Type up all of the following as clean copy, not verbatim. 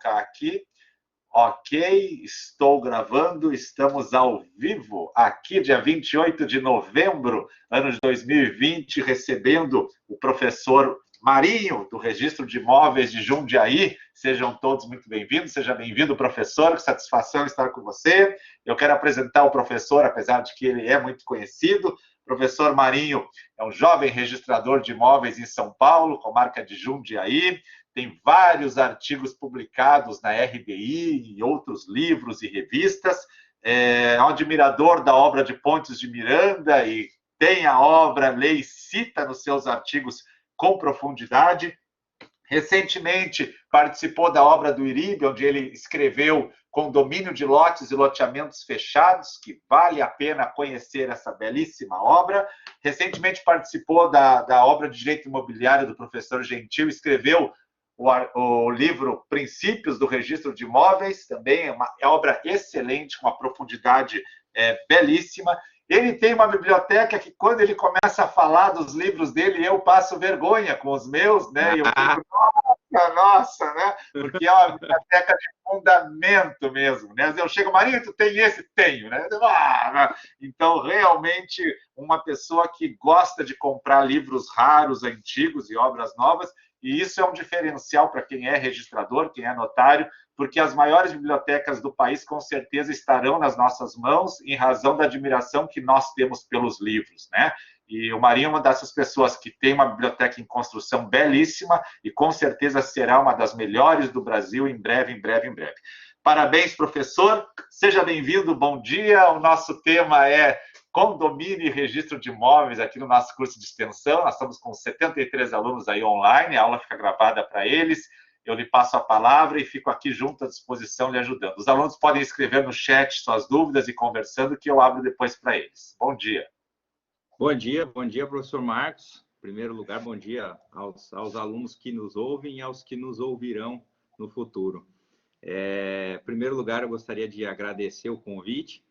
colocar aqui. Ok, estou gravando, estamos ao vivo aqui, dia 28 de novembro, ano de 2020, recebendo o professor Marinho, do Registro de Imóveis de Jundiaí. Sejam todos muito bem-vindos, seja bem-vindo, professor, que satisfação estar com você. Eu quero apresentar o professor, apesar de que ele é muito conhecido. O professor Marinho é um jovem registrador de imóveis em São Paulo, comarca de Jundiaí. Tem vários artigos publicados na RBI e outros livros e revistas. É um admirador da obra de Pontes de Miranda e tem a obra, lê e cita nos seus artigos com profundidade. Recentemente participou da obra do Iribe, onde ele escreveu Condomínio de Lotes e Loteamentos Fechados, que vale a pena conhecer essa belíssima obra. Recentemente participou da obra de Direito Imobiliário do professor Gentil, escreveu o livro Princípios do Registro de Imóveis, também é uma obra excelente, com uma profundidade belíssima. Ele tem uma biblioteca que, quando ele começa a falar dos livros dele, eu passo vergonha com os meus, né? E eu fico, nossa, né? Porque é uma biblioteca de fundamento mesmo, né? Eu chego, Marinho, tu tem esse? Tenho, né? Então, realmente, uma pessoa que gosta de comprar livros raros, antigos e obras novas, e isso é um diferencial para quem é registrador, quem é notário, porque as maiores bibliotecas do país com certeza estarão nas nossas mãos em razão da admiração que nós temos pelos livros, né? E o Marinho é uma dessas pessoas que tem uma biblioteca em construção belíssima e com certeza será uma das melhores do Brasil em breve, em breve, em breve. Parabéns, professor. Seja bem-vindo, bom dia. O nosso tema é condomínio e registro de imóveis aqui no nosso curso de extensão. Nós estamos com 73 alunos aí online, a aula fica gravada para eles. Eu lhe passo a palavra e fico aqui junto à disposição lhe ajudando. Os alunos podem escrever no chat suas dúvidas e conversando, que eu abro depois para eles. Bom dia. Bom dia, professor Marcos. Em primeiro lugar, bom dia aos alunos que nos ouvem e aos que nos ouvirão no futuro. Em primeiro lugar, eu gostaria de agradecer o convite.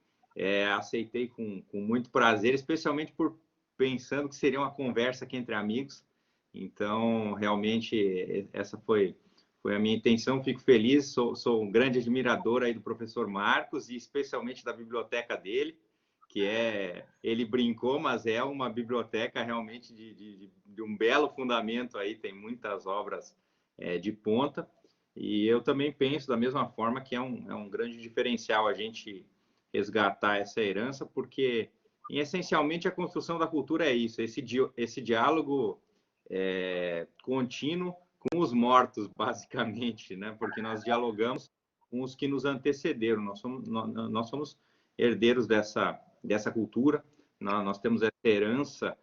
Aceitei com muito prazer, especialmente por pensando que seria uma conversa aqui entre amigos. Então, realmente, essa foi a minha intenção. Fico feliz, sou um grande admirador aí do professor Marcos e especialmente da biblioteca dele, que ele brincou, mas é uma biblioteca realmente de um belo fundamento aí, tem muitas obras de ponta. E eu também penso da mesma forma que é um grande diferencial a gente resgatar essa herança, porque essencialmente a construção da cultura é isso, esse diálogo contínuo com os mortos, basicamente, né? Porque nós dialogamos com os que nos antecederam, nós somos herdeiros dessa cultura, nós temos essa herança,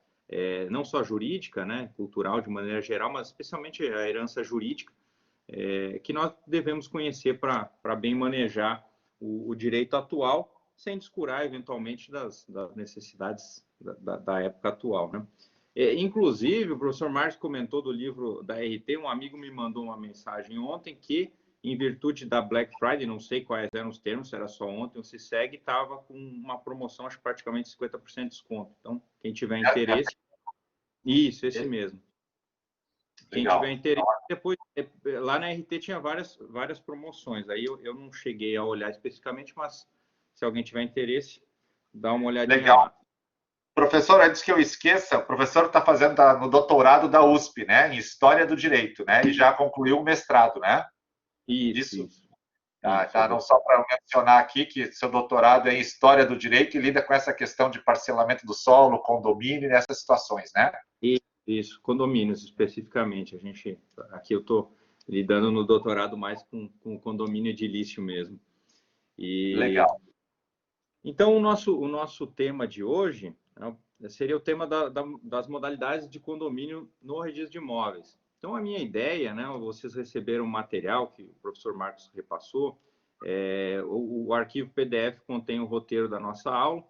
não só jurídica, né, cultural de maneira geral, mas especialmente a herança jurídica, que nós devemos conhecer para bem manejar o direito atual, sem descurar, eventualmente, das necessidades da época atual, né? Inclusive, o professor Marcos comentou do livro da RT, um amigo me mandou uma mensagem ontem que, em virtude da Black Friday, não sei quais eram os termos, era só ontem, o CISEG estava com uma promoção, acho que praticamente 50% de desconto. Então, quem tiver interesse... Isso, esse mesmo. Quem tiver interesse, depois, lá na RT tinha várias promoções, aí eu não cheguei a olhar especificamente, mas se alguém tiver interesse, dá uma olhadinha lá. Professor, antes que eu esqueça, o professor está fazendo no doutorado da USP, né, em História do Direito, né, e já concluiu o mestrado, né? Isso. Tá, não só para mencionar aqui que seu doutorado é em História do Direito e lida com essa questão de parcelamento do solo, condomínio, nessas situações, né? Isso, condomínios especificamente. Aqui eu estou lidando no doutorado mais com o condomínio edilício mesmo. Legal. Então, o nosso tema de hoje seria o tema das modalidades de condomínio no registro de imóveis. Então, a minha ideia, né, vocês receberam um material que o professor Marcos repassou, o arquivo PDF contém o roteiro da nossa aula.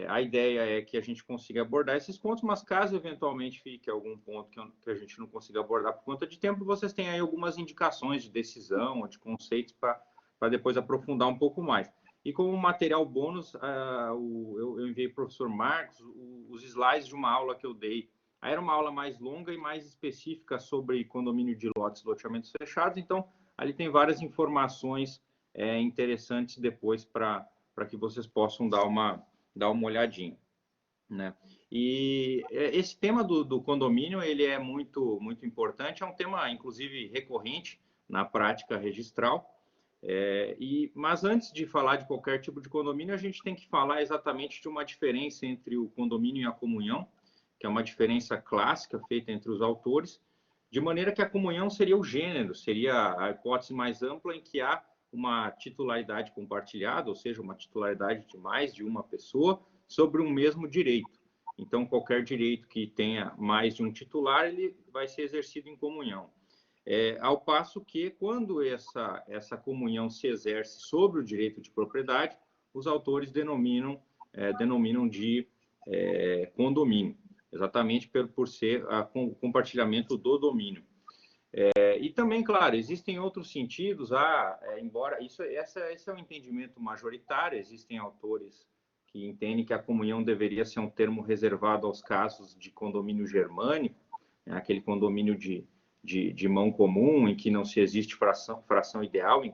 A ideia é que a gente consiga abordar esses pontos, mas caso eventualmente fique algum ponto que a gente não consiga abordar por conta de tempo, vocês têm aí algumas indicações de decisão, de conceitos para depois aprofundar um pouco mais. E como material bônus, eu enviei para o professor Marcos os slides de uma aula que eu dei. Aí era uma aula mais longa e mais específica sobre condomínio de lotes, loteamentos fechados. Então, ali tem várias informações interessantes depois para que vocês possam dar uma olhadinha, né? E esse tema do condomínio, ele é muito importante, é um tema, inclusive, recorrente na prática registral. Mas antes de falar de qualquer tipo de condomínio, a gente tem que falar exatamente de uma diferença entre o condomínio e a comunhão, que é uma diferença clássica feita entre os autores, de maneira que a comunhão seria o gênero, seria a hipótese mais ampla em que há uma titularidade compartilhada, ou seja, uma titularidade de mais de uma pessoa sobre um mesmo direito. Então, qualquer direito que tenha mais de um titular, ele vai ser exercido em comunhão. Ao passo que, quando essa comunhão se exerce sobre o direito de propriedade, os autores denominam de condomínio, exatamente por ser o compartilhamento do domínio. E também, claro, existem outros sentidos, embora esse é um entendimento majoritário, existem autores que entendem que a comunhão deveria ser um termo reservado aos casos de condomínio germânico, né, aquele condomínio de mão comum, em que não se existe fração ideal, em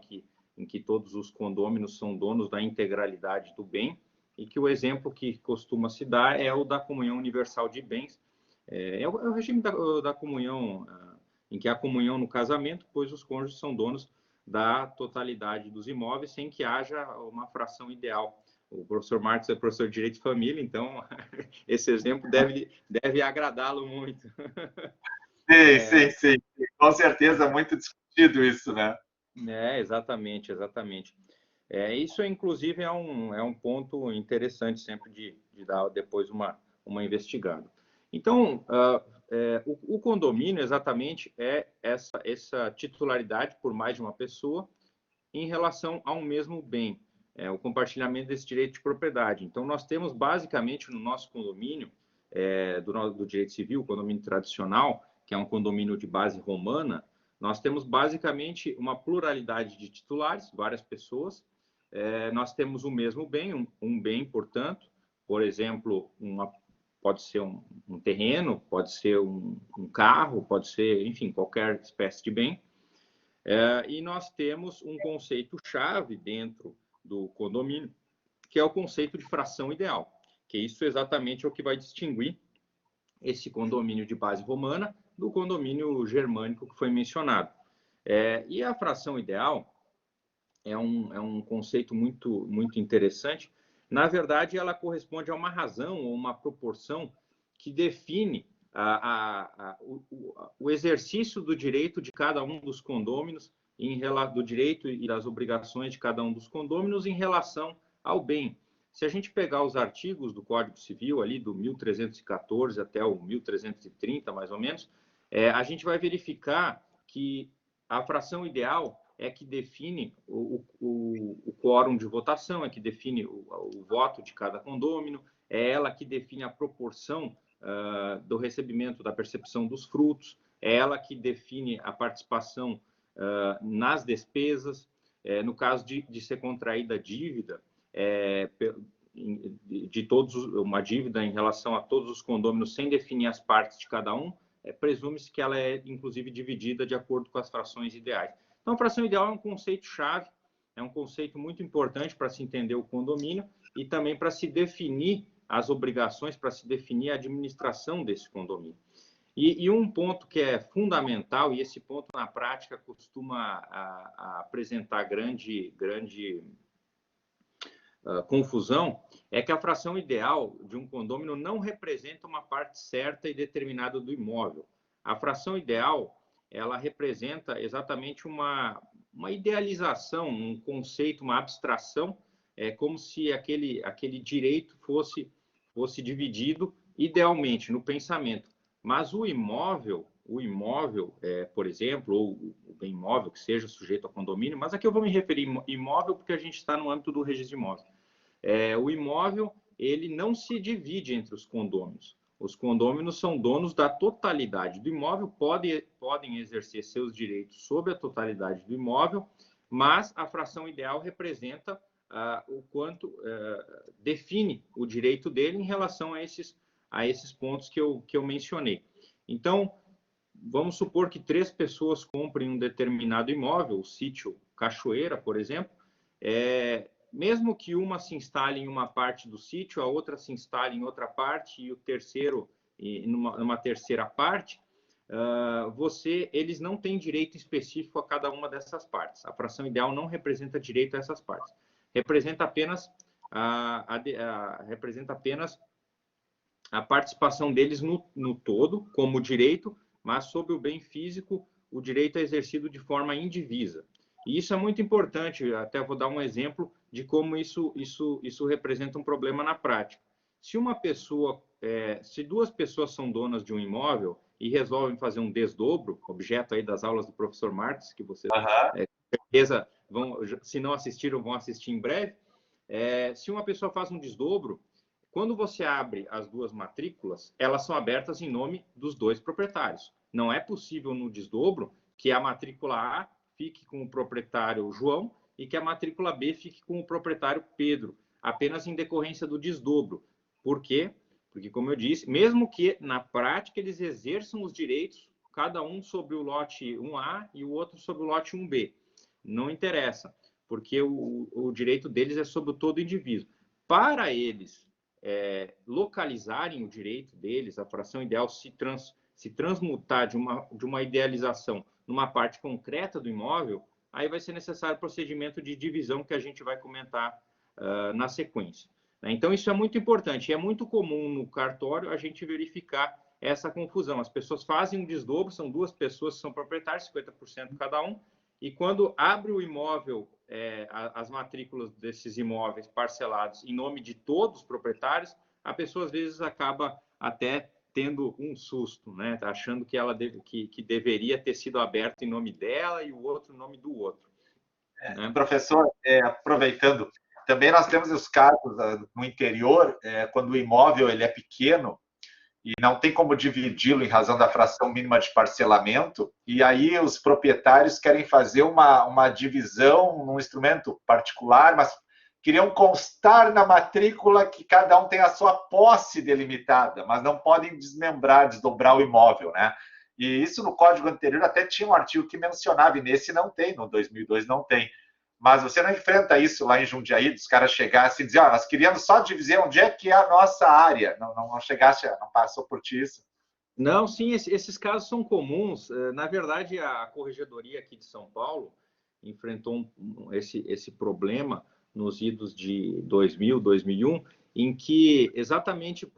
que todos os condôminos são donos da integralidade do bem, e que o exemplo que costuma se dar é o da comunhão universal de bens. É o regime da comunhão, em que há comunhão no casamento, pois os cônjuges são donos da totalidade dos imóveis, sem que haja uma fração ideal. O professor Marcos é professor de Direito de Família, então esse exemplo deve agradá-lo muito. Sim. Com certeza, muito discutido isso, né? Exatamente. Isso, inclusive, é um ponto interessante sempre de dar depois uma investigada. Então, o condomínio, exatamente, é essa titularidade por mais de uma pessoa em relação a um mesmo bem, o compartilhamento desse direito de propriedade. Então, nós temos, basicamente, no nosso condomínio, do direito civil, o condomínio tradicional, que é um condomínio de base romana, nós temos, basicamente, uma pluralidade de titulares, várias pessoas. Nós temos o mesmo bem, um bem, portanto, por exemplo, pode ser um terreno, pode ser um carro, pode ser, enfim, qualquer espécie de bem. E nós temos um conceito-chave dentro do condomínio, que é o conceito de fração ideal, que isso exatamente é o que vai distinguir esse condomínio de base romana do condomínio germânico que foi mencionado. E a fração ideal é um conceito muito interessante. Na verdade, ela corresponde a uma razão ou uma proporção que define o exercício do direito de cada um dos condôminos, do direito e das obrigações de cada um dos condôminos em relação ao bem. Se a gente pegar os artigos do Código Civil, ali do 1314 até o 1330, mais ou menos, a gente vai verificar que a fração ideal é que define o quórum de votação, é que define o voto de cada condômino, é ela que define a proporção do recebimento da percepção dos frutos, é ela que define a participação nas despesas, no caso de ser contraída a dívida, uma dívida em relação a todos os condôminos sem definir as partes de cada um, presume-se que ela é, inclusive, dividida de acordo com as frações ideais. Então, a fração ideal é um conceito-chave, é um conceito muito importante para se entender o condomínio e também para se definir as obrigações, para se definir a administração desse condomínio. E um ponto que é fundamental, e esse ponto na prática costuma apresentar grande confusão, é que a fração ideal de um condomínio não representa uma parte certa e determinada do imóvel. A fração ideal, ela representa exatamente uma idealização, um conceito, uma abstração, como se aquele direito fosse dividido idealmente no pensamento. Mas o imóvel, por exemplo, ou o bem imóvel que seja sujeito a condomínio, mas aqui eu vou me referir imóvel porque a gente está no âmbito do registro de imóveis. O imóvel, ele não se divide entre os condôminos. Os condôminos são donos da totalidade do imóvel, podem exercer seus direitos sobre a totalidade do imóvel, mas a fração ideal representa o quanto define o direito dele em relação a esses pontos que eu mencionei. Então, vamos supor que 3 pessoas comprem um determinado imóvel, o sítio Cachoeira, por exemplo, mesmo que uma se instale em uma parte do sítio, a outra se instale em outra parte e o terceiro numa terceira parte, eles não têm direito específico a cada uma dessas partes. A fração ideal não representa direito a essas partes. Representa apenas a participação deles no todo, como direito, mas sobre o bem físico, o direito é exercido de forma indivisa. E isso é muito importante, até vou dar um exemplo de como isso representa um problema na prática. Se 2 pessoas são donas de um imóvel e resolvem fazer um desdobro, objeto aí das aulas do professor Marques, que vocês, com certeza, se não assistiram, vão assistir em breve. Se uma pessoa faz um desdobro, quando você abre as 2 matrículas, elas são abertas em nome dos 2 proprietários. Não é possível no desdobro que a matrícula A fique com o proprietário João e que a matrícula B fique com o proprietário Pedro, apenas em decorrência do desdobro. Por quê? Porque, como eu disse, mesmo que na prática eles exerçam os direitos, cada um sobre o lote 1A e o outro sobre o lote 1B. Não interessa, porque o direito deles é sobre o todo indivíduo. Para eles localizarem o direito deles, a fração ideal se transmutar de uma idealização numa parte concreta do imóvel, aí vai ser necessário o procedimento de divisão que a gente vai comentar na sequência. Então, isso é muito importante. E é muito comum no cartório a gente verificar essa confusão. As pessoas fazem um desdobro, são 2 pessoas que são proprietários, 50% cada um, e quando abre o imóvel, as matrículas desses imóveis parcelados em nome de todos os proprietários, a pessoa às vezes acaba até tendo um susto, né? Achando que ela que deveria ter sido aberto em nome dela e o outro em nome do outro. Né? Professor, aproveitando, também nós temos os casos no interior, quando o imóvel ele é pequeno, e não tem como dividi-lo em razão da fração mínima de parcelamento, e aí os proprietários querem fazer uma divisão num instrumento particular, mas queriam constar na matrícula que cada um tem a sua posse delimitada, mas não podem desdobrar o imóvel, né? E isso no código anterior até tinha um artigo que mencionava, e nesse não tem, no 2002 não tem. Mas você não enfrenta isso lá em Jundiaí, dos caras chegassem e dizer, nós queríamos só dividir onde é que é a nossa área. Não chegasse, não passou por ti isso? Não, sim, esses casos são comuns. Na verdade, a Corregedoria aqui de São Paulo enfrentou esse problema nos idos de 2000, 2001, em que exatamente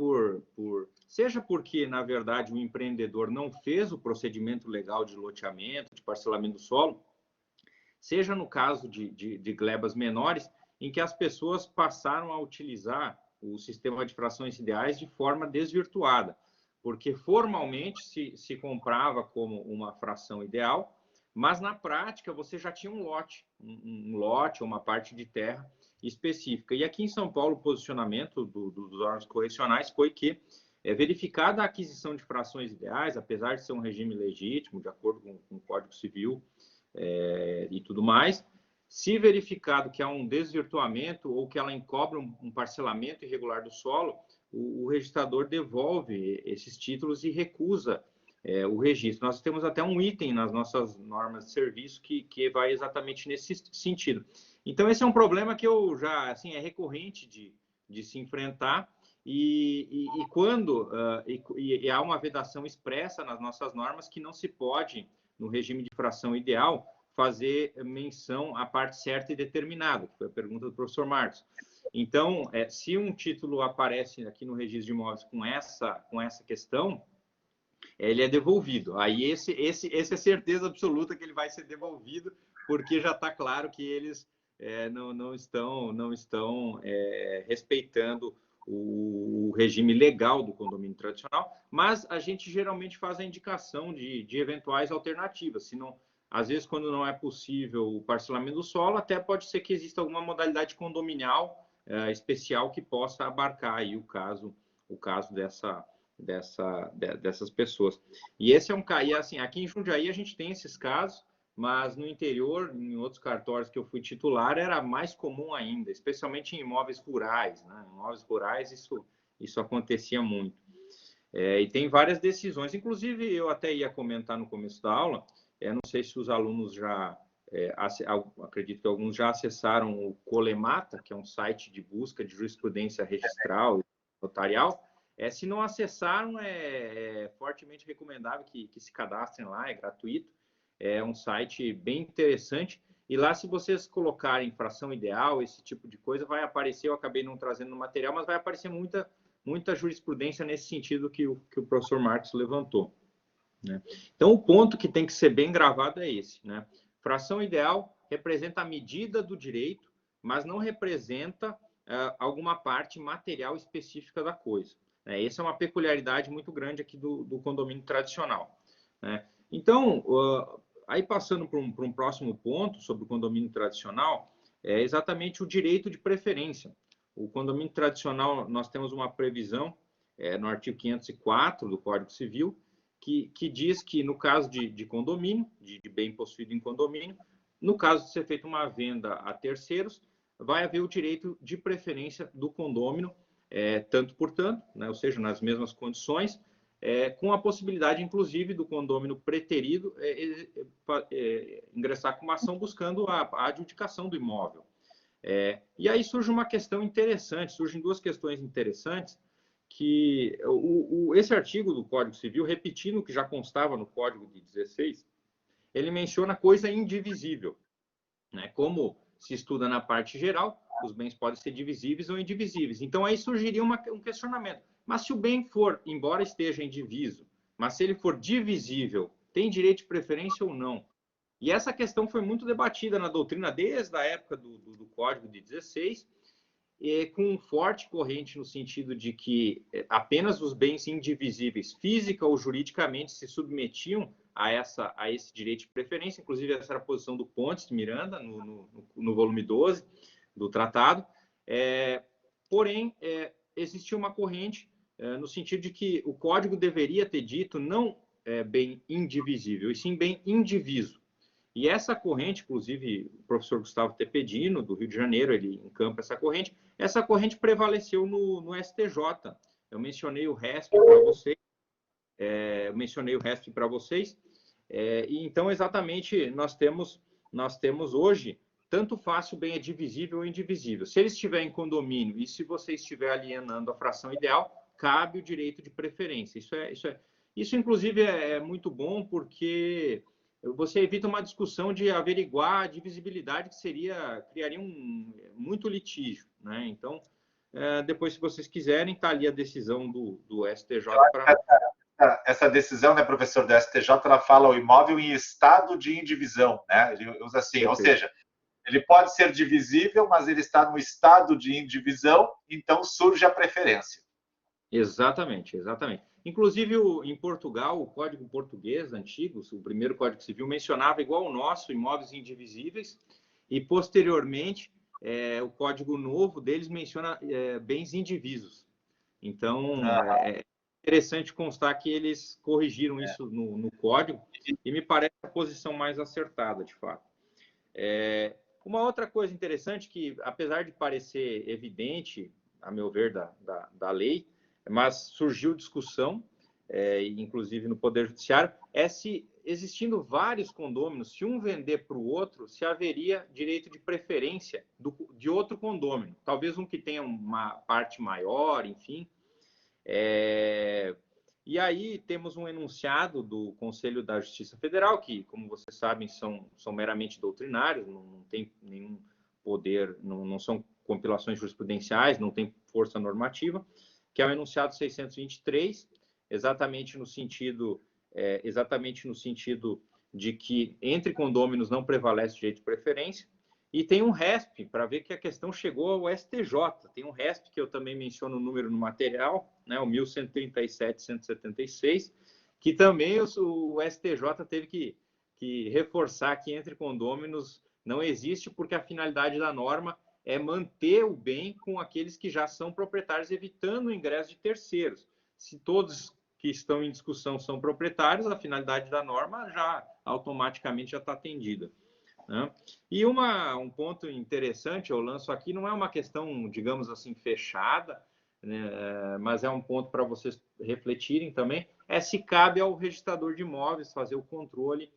seja porque, na verdade, o empreendedor não fez o procedimento legal de loteamento, de parcelamento do solo, seja no caso de glebas menores, em que as pessoas passaram a utilizar o sistema de frações ideais de forma desvirtuada, porque formalmente se comprava como uma fração ideal, mas na prática você já tinha um lote, uma parte de terra específica. E aqui em São Paulo, o posicionamento dos órgãos correcionais foi que verificada a aquisição de frações ideais, apesar de ser um regime legítimo, de acordo com o Código Civil, e tudo mais, se verificado que há um desvirtuamento ou que ela encobre um parcelamento irregular do solo, o registrador devolve esses títulos e recusa o registro. Nós temos até um item nas nossas normas de serviço que vai exatamente nesse sentido. Então, esse é um problema que eu já, assim, é recorrente de se enfrentar, e quando há uma vedação expressa nas nossas normas que não se pode, no regime de fração ideal, fazer menção à parte certa e determinada, que foi a pergunta do professor Marcos. Então, se um título aparece aqui no registro de imóveis com essa questão, ele é devolvido. Aí esse é certeza absoluta que ele vai ser devolvido, porque já está claro que eles não estão respeitando o regime legal do condomínio tradicional, mas a gente geralmente faz a indicação de eventuais alternativas. Se não, às vezes, quando não é possível o parcelamento do solo, até pode ser que exista alguma modalidade condominial especial que possa abarcar aí o caso dessas pessoas. E esse é um caso, assim, aqui em Jundiaí a gente tem esses casos, mas no interior, em outros cartórios que eu fui titular, era mais comum ainda, especialmente em imóveis rurais, né? Em imóveis rurais isso acontecia muito. E tem várias decisões, inclusive eu até ia comentar no começo da aula, não sei se os alunos já, acredito que alguns já acessaram o Colemata, que é um site de busca de jurisprudência registral e notarial. Se não acessaram, é fortemente recomendável que se cadastrem lá, é gratuito. É um site bem interessante. E lá, se vocês colocarem fração ideal, esse tipo de coisa, vai aparecer, eu acabei não trazendo no material, mas vai aparecer muita jurisprudência nesse sentido que o professor Marcos levantou, né? Então, o ponto que tem que ser bem gravado é esse, né? Fração ideal representa a medida do direito, mas não representa alguma parte material específica da coisa, né? Essa é uma peculiaridade muito grande aqui do condomínio tradicional, né? Então, aí passando para um próximo ponto sobre o condomínio tradicional, é exatamente o direito de preferência. O condomínio tradicional, nós temos uma previsão no artigo 504 do Código Civil, que diz que no caso de condomínio, de bem possuído em condomínio, no caso de ser feita uma venda a terceiros, vai haver o direito de preferência do condômino, tanto por tanto, né, ou seja, nas mesmas condições, com a possibilidade, inclusive, do condômino preterido ingressar com uma ação buscando a adjudicação do imóvel. E aí surge uma questão interessante, surgem duas questões interessantes, que esse artigo do Código Civil, repetindo o que já constava no Código de 16, ele menciona coisa indivisível, né? Como se estuda na parte geral, os bens podem ser divisíveis ou indivisíveis. Então, aí surgiria um questionamento. Mas se o bem for, embora esteja indiviso, mas se ele for divisível, tem direito de preferência ou não? E essa questão foi muito debatida na doutrina desde a época do Código de 16, com forte corrente no sentido de que apenas os bens indivisíveis, física ou juridicamente, se submetiam a esse direito de preferência. Inclusive, essa era a posição do Pontes de Miranda, no volume 12 do tratado. Porém, existia uma corrente no sentido de que o Código deveria ter dito não bem indivisível, e sim bem indiviso. E essa corrente, inclusive, o professor Gustavo Tepedino, do Rio de Janeiro, ele encampa essa corrente. Essa corrente prevaleceu no STJ. Eu mencionei o RESP para vocês. E então, exatamente, nós temos hoje, tanto faz se o bem é divisível ou indivisível. Se ele estiver em condomínio e se você estiver alienando a fração ideal, cabe o direito de preferência. Isso inclusive, é muito bom, porque você evita uma discussão de averiguar a divisibilidade, que criaria muito litígio, né? Então, depois, se vocês quiserem, está ali a decisão do STJ para... Essa decisão, né, professor, do STJ, ela fala o imóvel em estado de indivisão, né? Ele usa assim, ou seja, ele pode ser divisível, mas ele está no estado de indivisão, então surge a preferência. Exatamente, exatamente. Inclusive, em Portugal, o Código Português antigo, o primeiro Código Civil, mencionava, igual o nosso, imóveis indivisíveis, e posteriormente, o Código Novo deles menciona bens indivisos. Então, é interessante constar que eles corrigiram isso no Código, e me parece a posição mais acertada, de fato. Uma outra coisa interessante que, apesar de parecer evidente, a meu ver, da lei, mas surgiu discussão, inclusive no Poder Judiciário, se, existindo vários condôminos, se um vender para o outro, se haveria direito de preferência de outro condômino. Talvez um que tenha uma parte maior, enfim. E aí temos um enunciado do Conselho da Justiça Federal, que, como vocês sabem, são meramente doutrinários, não tem nenhum poder, não são compilações jurisprudenciais, não tem força normativa, que é o enunciado 623, exatamente no sentido de que entre condôminos não prevalece o direito de preferência. E tem um RESP, para ver que a questão chegou ao STJ. Tem um RESP, que eu também menciono o número no material, né, o 1137-176, que também o STJ teve que reforçar que entre condôminos não existe, porque a finalidade da norma é manter o bem com aqueles que já são proprietários, evitando o ingresso de terceiros. Se todos que estão em discussão são proprietários, a finalidade da norma já automaticamente já está atendida, né? E um ponto interessante, eu lanço aqui, não é uma questão, digamos assim, fechada, né, mas é um ponto para vocês refletirem também, é se cabe ao registrador de imóveis fazer o controle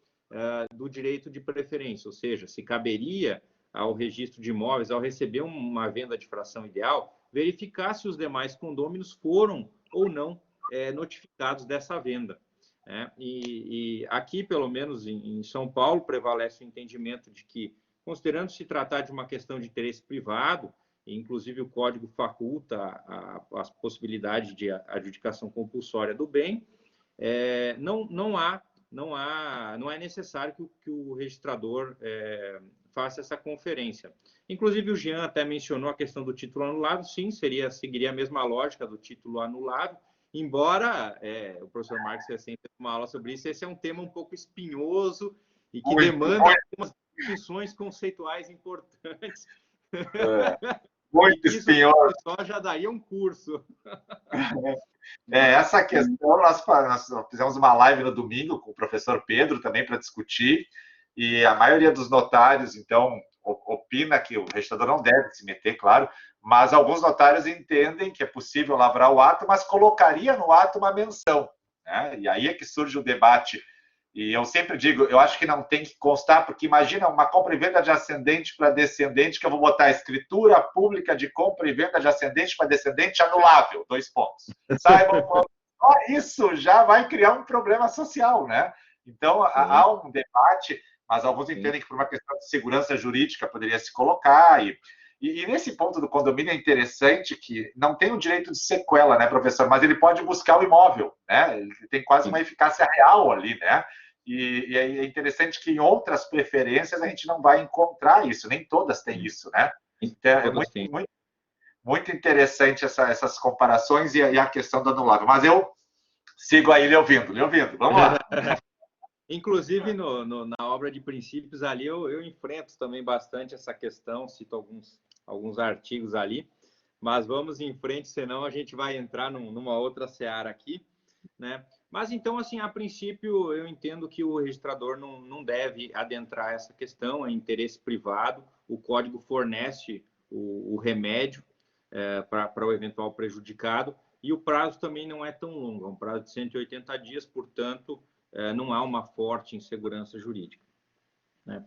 do direito de preferência, ou seja, se caberia ao registro de imóveis, ao receber uma venda de fração ideal, verificar se os demais condôminos foram ou não notificados dessa venda. E aqui, pelo menos em São Paulo, prevalece o entendimento de que, considerando se tratar de uma questão de interesse privado, inclusive o Código faculta a possibilidade de adjudicação compulsória do bem, não é necessário que o registrador faça essa conferência. Inclusive, o Jean até mencionou a questão do título anulado. Sim, seguiria a mesma lógica do título anulado, embora o professor Marcos recém teve uma aula sobre isso. Esse é um tema um pouco espinhoso e que demanda algumas distinções conceituais importantes. Muito espinhoso. Isso só já daria um curso. Essa questão, nós fizemos uma live no domingo com o professor Pedro também para discutir, e a maioria dos notários, então, opina que o registrador não deve se meter, claro, mas alguns notários entendem que é possível lavrar o ato, mas colocaria no ato uma menção, né? E aí é que surge o debate. E eu sempre digo, eu acho que não tem que constar, porque imagina uma compra e venda de ascendente para descendente, que eu vou botar escritura pública de compra e venda de ascendente para descendente anulável, 2 pontos. Saibam, só isso já vai criar um problema social, né? Então, há um debate, mas alguns entendem que por uma questão de segurança jurídica poderia se colocar. E nesse ponto do condomínio é interessante que não tem o direito de sequela, né, professor? Mas ele pode buscar o imóvel, né? Ele tem quase uma eficácia real ali, né? E é interessante que em outras preferências a gente não vai encontrar isso, nem todas têm isso, né? Então, é muito interessante essas comparações e a questão do anulável. Mas eu sigo aí lhe ouvindo. Vamos lá. Inclusive, na obra de princípios ali, eu enfrento também bastante essa questão, cito alguns artigos ali, mas vamos em frente, senão a gente vai entrar numa outra seara aqui, né? Mas, então, assim, a princípio, eu entendo que o registrador não deve adentrar essa questão, é interesse privado, o código fornece o remédio para o eventual prejudicado, e o prazo também não é tão longo, é um prazo de 180 dias, portanto, não há uma forte insegurança jurídica, né?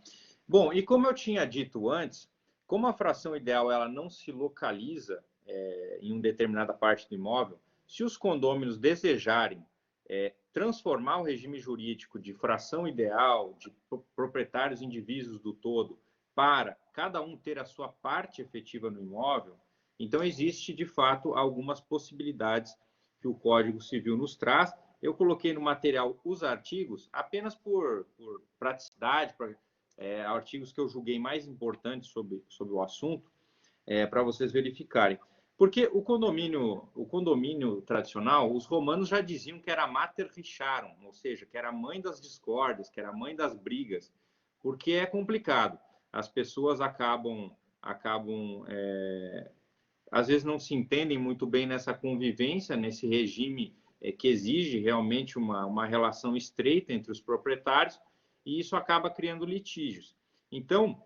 Bom, e como eu tinha dito antes, como a fração ideal ela não se localiza em uma determinada parte do imóvel, se os condôminos desejarem transformar o regime jurídico de fração ideal, de proprietários indivíduos do todo, para cada um ter a sua parte efetiva no imóvel, então existe, de fato, algumas possibilidades que o Código Civil nos traz. Eu coloquei no material os artigos apenas por praticidade, artigos que eu julguei mais importantes sobre o assunto, para vocês verificarem. Porque o condomínio tradicional, os romanos já diziam que era mater richarum, ou seja, que era a mãe das discórdias, que era a mãe das brigas, porque é complicado. As pessoas acabam às vezes não se entendem muito bem nessa convivência, nesse regime que exige realmente uma relação estreita entre os proprietários, e isso acaba criando litígios. Então,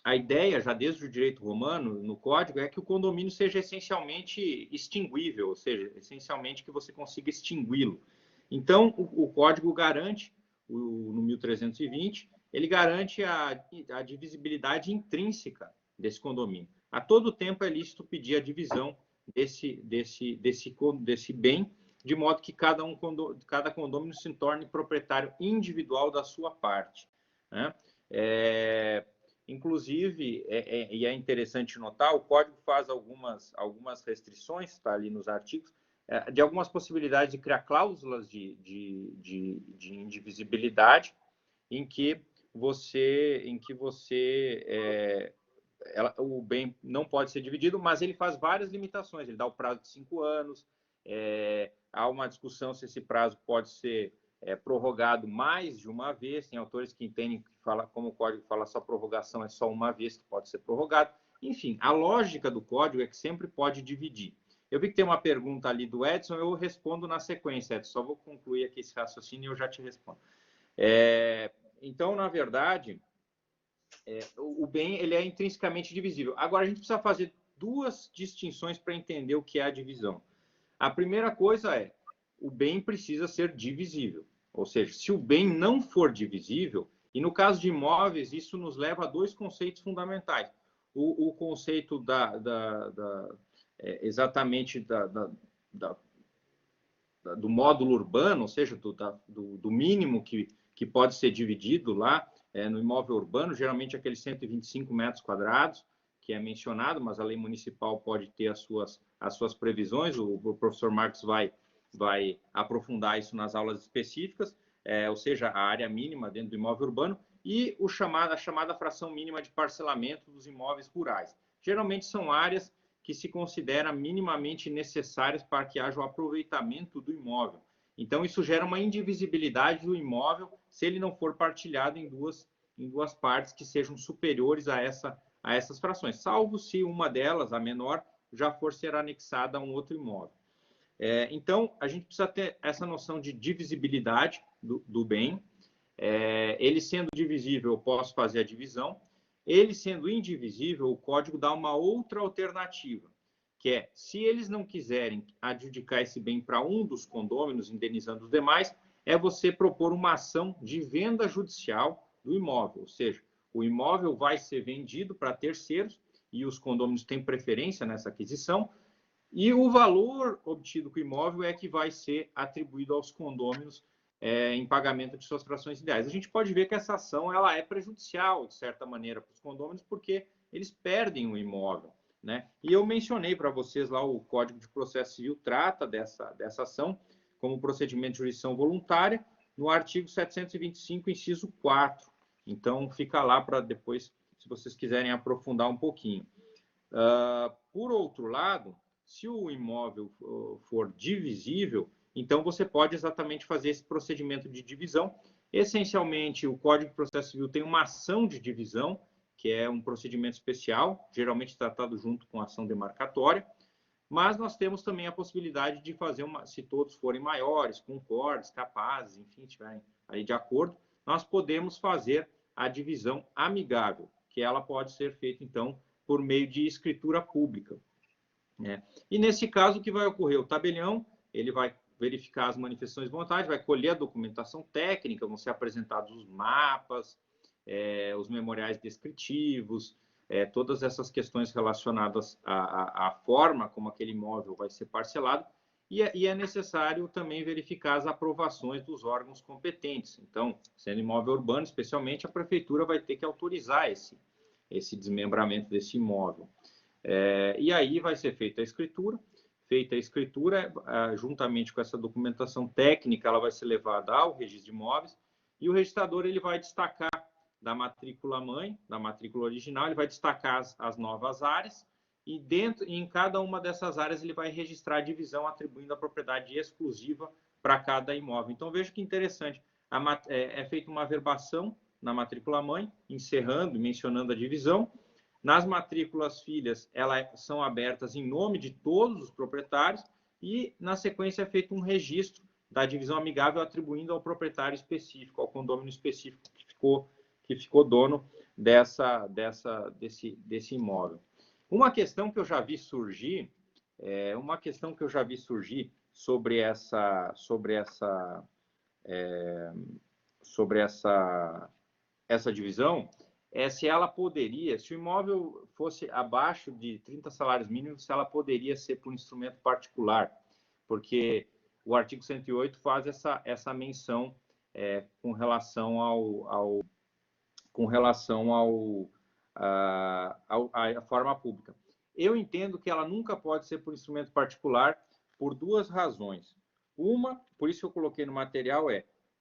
a ideia, já desde o direito romano, no Código, é que o condomínio seja essencialmente extinguível, ou seja, essencialmente que você consiga extingui-lo. Então, o Código garante, no 1320, ele garante a divisibilidade intrínseca desse condomínio. A todo tempo é lícito pedir a divisão desse bem, de modo que cada condomínio se torne proprietário individual da sua parte, né? Inclusive, e é interessante notar, o Código faz algumas restrições, está ali nos artigos, de algumas possibilidades de criar cláusulas de indivisibilidade, em que o bem não pode ser dividido, mas ele faz várias limitações. Ele dá o prazo de 5 anos, há uma discussão se esse prazo pode ser prorrogado mais de uma vez. Tem autores que entendem que como o Código fala, só prorrogação é só uma vez que pode ser prorrogado. Enfim, a lógica do Código é que sempre pode dividir. Eu vi que tem uma pergunta ali do Edson, eu respondo na sequência, Edson. Só vou concluir aqui esse raciocínio e eu já te respondo. Então, na verdade, o bem ele é intrinsecamente divisível. Agora, a gente precisa fazer duas distinções para entender o que é a divisão. A primeira coisa é, o bem precisa ser divisível. Ou seja, se o bem não for divisível, e no caso de imóveis, isso nos leva a dois conceitos fundamentais. O conceito exatamente do módulo urbano, ou seja, do mínimo que pode ser dividido lá no imóvel urbano, geralmente aqueles 125 metros quadrados, que é mencionado, mas a lei municipal pode ter as suas previsões, o professor Marcos vai aprofundar isso nas aulas específicas, ou seja, a área mínima dentro do imóvel urbano, e a chamada fração mínima de parcelamento dos imóveis rurais. Geralmente são áreas que se considera minimamente necessárias para que haja o aproveitamento do imóvel. Então, isso gera uma indivisibilidade do imóvel se ele não for partilhado em duas partes que sejam superiores a essas frações, salvo se uma delas, a menor, já for ser anexada a um outro imóvel. Então, a gente precisa ter essa noção de divisibilidade do bem. Ele sendo divisível, eu posso fazer a divisão. Ele sendo indivisível, o código dá uma outra alternativa, que é, se eles não quiserem adjudicar esse bem para um dos condôminos, indenizando os demais, é você propor uma ação de venda judicial do imóvel, ou seja, o imóvel vai ser vendido para terceiros e os condôminos têm preferência nessa aquisição, e o valor obtido com o imóvel é que vai ser atribuído aos condôminos em pagamento de suas frações ideais. A gente pode ver que essa ação ela é prejudicial, de certa maneira, para os condôminos, porque eles perdem o imóvel, né? E eu mencionei para vocês lá o Código de Processo Civil trata dessa ação como procedimento de jurisdição voluntária, no artigo 725, inciso 4. Então, fica lá para depois, se vocês quiserem aprofundar um pouquinho. Por outro lado, se o imóvel for divisível, então você pode exatamente fazer esse procedimento de divisão. Essencialmente, o Código de Processo Civil tem uma ação de divisão, que é um procedimento especial, geralmente tratado junto com a ação demarcatória, mas nós temos também a possibilidade de fazer se todos forem maiores, concordes, capazes, enfim, estiverem aí de acordo, nós podemos fazer a divisão amigável, que ela pode ser feita, então, por meio de escritura pública. E nesse caso, o que vai ocorrer? O tabelião, ele vai verificar as manifestações de vontade, vai colher a documentação técnica, vão ser apresentados os mapas, os memoriais descritivos, todas essas questões relacionadas à forma como aquele imóvel vai ser parcelado, e é necessário também verificar as aprovações dos órgãos competentes. Então, sendo imóvel urbano, especialmente, a prefeitura vai ter que autorizar esse desmembramento desse imóvel. E aí vai ser feita a escritura. Feita a escritura, juntamente com essa documentação técnica, ela vai ser levada ao registro de imóveis, e o registrador ele vai destacar da matrícula mãe, da matrícula original, ele vai destacar as novas áreas, e em cada uma dessas áreas ele vai registrar a divisão, atribuindo a propriedade exclusiva para cada imóvel. Então, veja que interessante, é feita uma averbação na matrícula mãe, encerrando, mencionando a divisão. Nas matrículas filhas, elas são abertas em nome de todos os proprietários e, na sequência, é feito um registro da divisão amigável atribuindo ao proprietário específico, ao condômino específico que ficou dono desse imóvel. Uma questão que eu já vi surgir, sobre essa divisão, se ela poderia, se o imóvel fosse abaixo de 30 salários mínimos, se ela poderia ser por instrumento particular, porque o artigo 108 faz essa menção com relação à forma pública. Eu entendo que ela nunca pode ser por instrumento particular por duas razões. Uma, por isso que eu coloquei no material,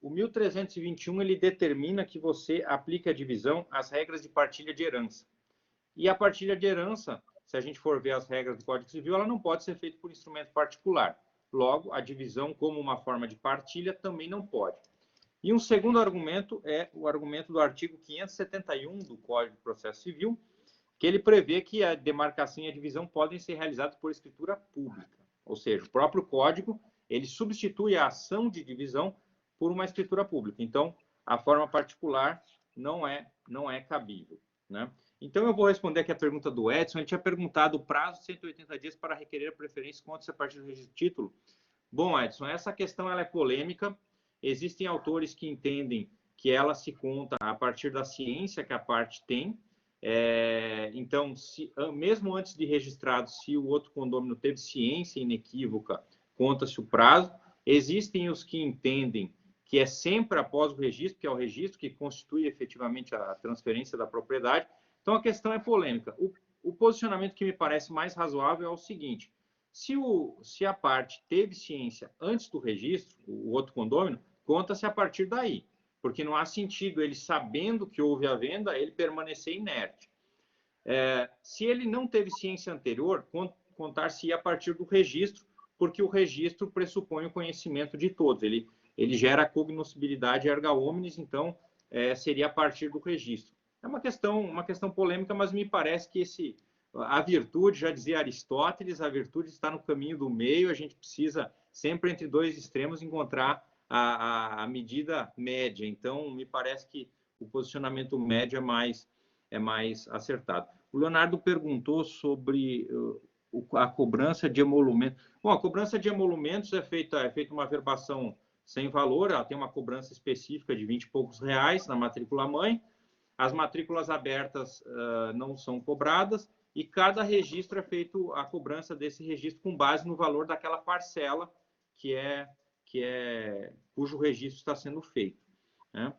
o 1321 ele determina que você aplique a divisão às regras de partilha de herança. E a partilha de herança, se a gente for ver as regras do Código Civil, ela não pode ser feita por instrumento particular. Logo, a divisão como uma forma de partilha também não pode. E um segundo argumento é o argumento do artigo 571 do Código de Processo Civil, que ele prevê que a demarcação e a divisão podem ser realizadas por escritura pública. Ou seja, o próprio Código ele substitui a ação de divisão por uma escritura pública. Então, a forma particular não é cabível, né? Então, eu vou responder aqui a pergunta do Edson. Ele tinha perguntado o prazo de 180 dias para requerer a preferência conta-se a partir do registro de título. Bom, Edson, essa questão ela é polêmica. Existem autores que entendem que ela se conta a partir da ciência que a parte tem. Então, mesmo antes de registrado, se o outro condômino teve ciência inequívoca, conta-se o prazo. Existem os que entendem que é sempre após o registro, que é o registro que constitui efetivamente a transferência da propriedade. Então, a questão é polêmica. O posicionamento que me parece mais razoável é o seguinte: se a parte teve ciência antes do registro, o outro condômino, conta-se a partir daí, porque não há sentido ele, sabendo que houve a venda, ele permanecer inerte. Se ele não teve ciência anterior, contar-se a partir do registro, porque o registro pressupõe o conhecimento de todos. Ele gera a cognoscibilidade erga omnes, então seria a partir do registro. É uma questão polêmica, mas me parece que a virtude, já dizia Aristóteles, a virtude está no caminho do meio. A gente precisa sempre entre dois extremos encontrar a medida média. Então, me parece que o posicionamento médio é mais acertado. O Leonardo perguntou sobre a cobrança de emolumentos. Bom, a cobrança de emolumentos é feita uma verbação sem valor, ela tem uma cobrança específica de 20 e poucos reais na matrícula-mãe. As matrículas abertas não são cobradas e cada registro é feito a cobrança desse registro com base no valor daquela parcela cujo registro está sendo feito, né?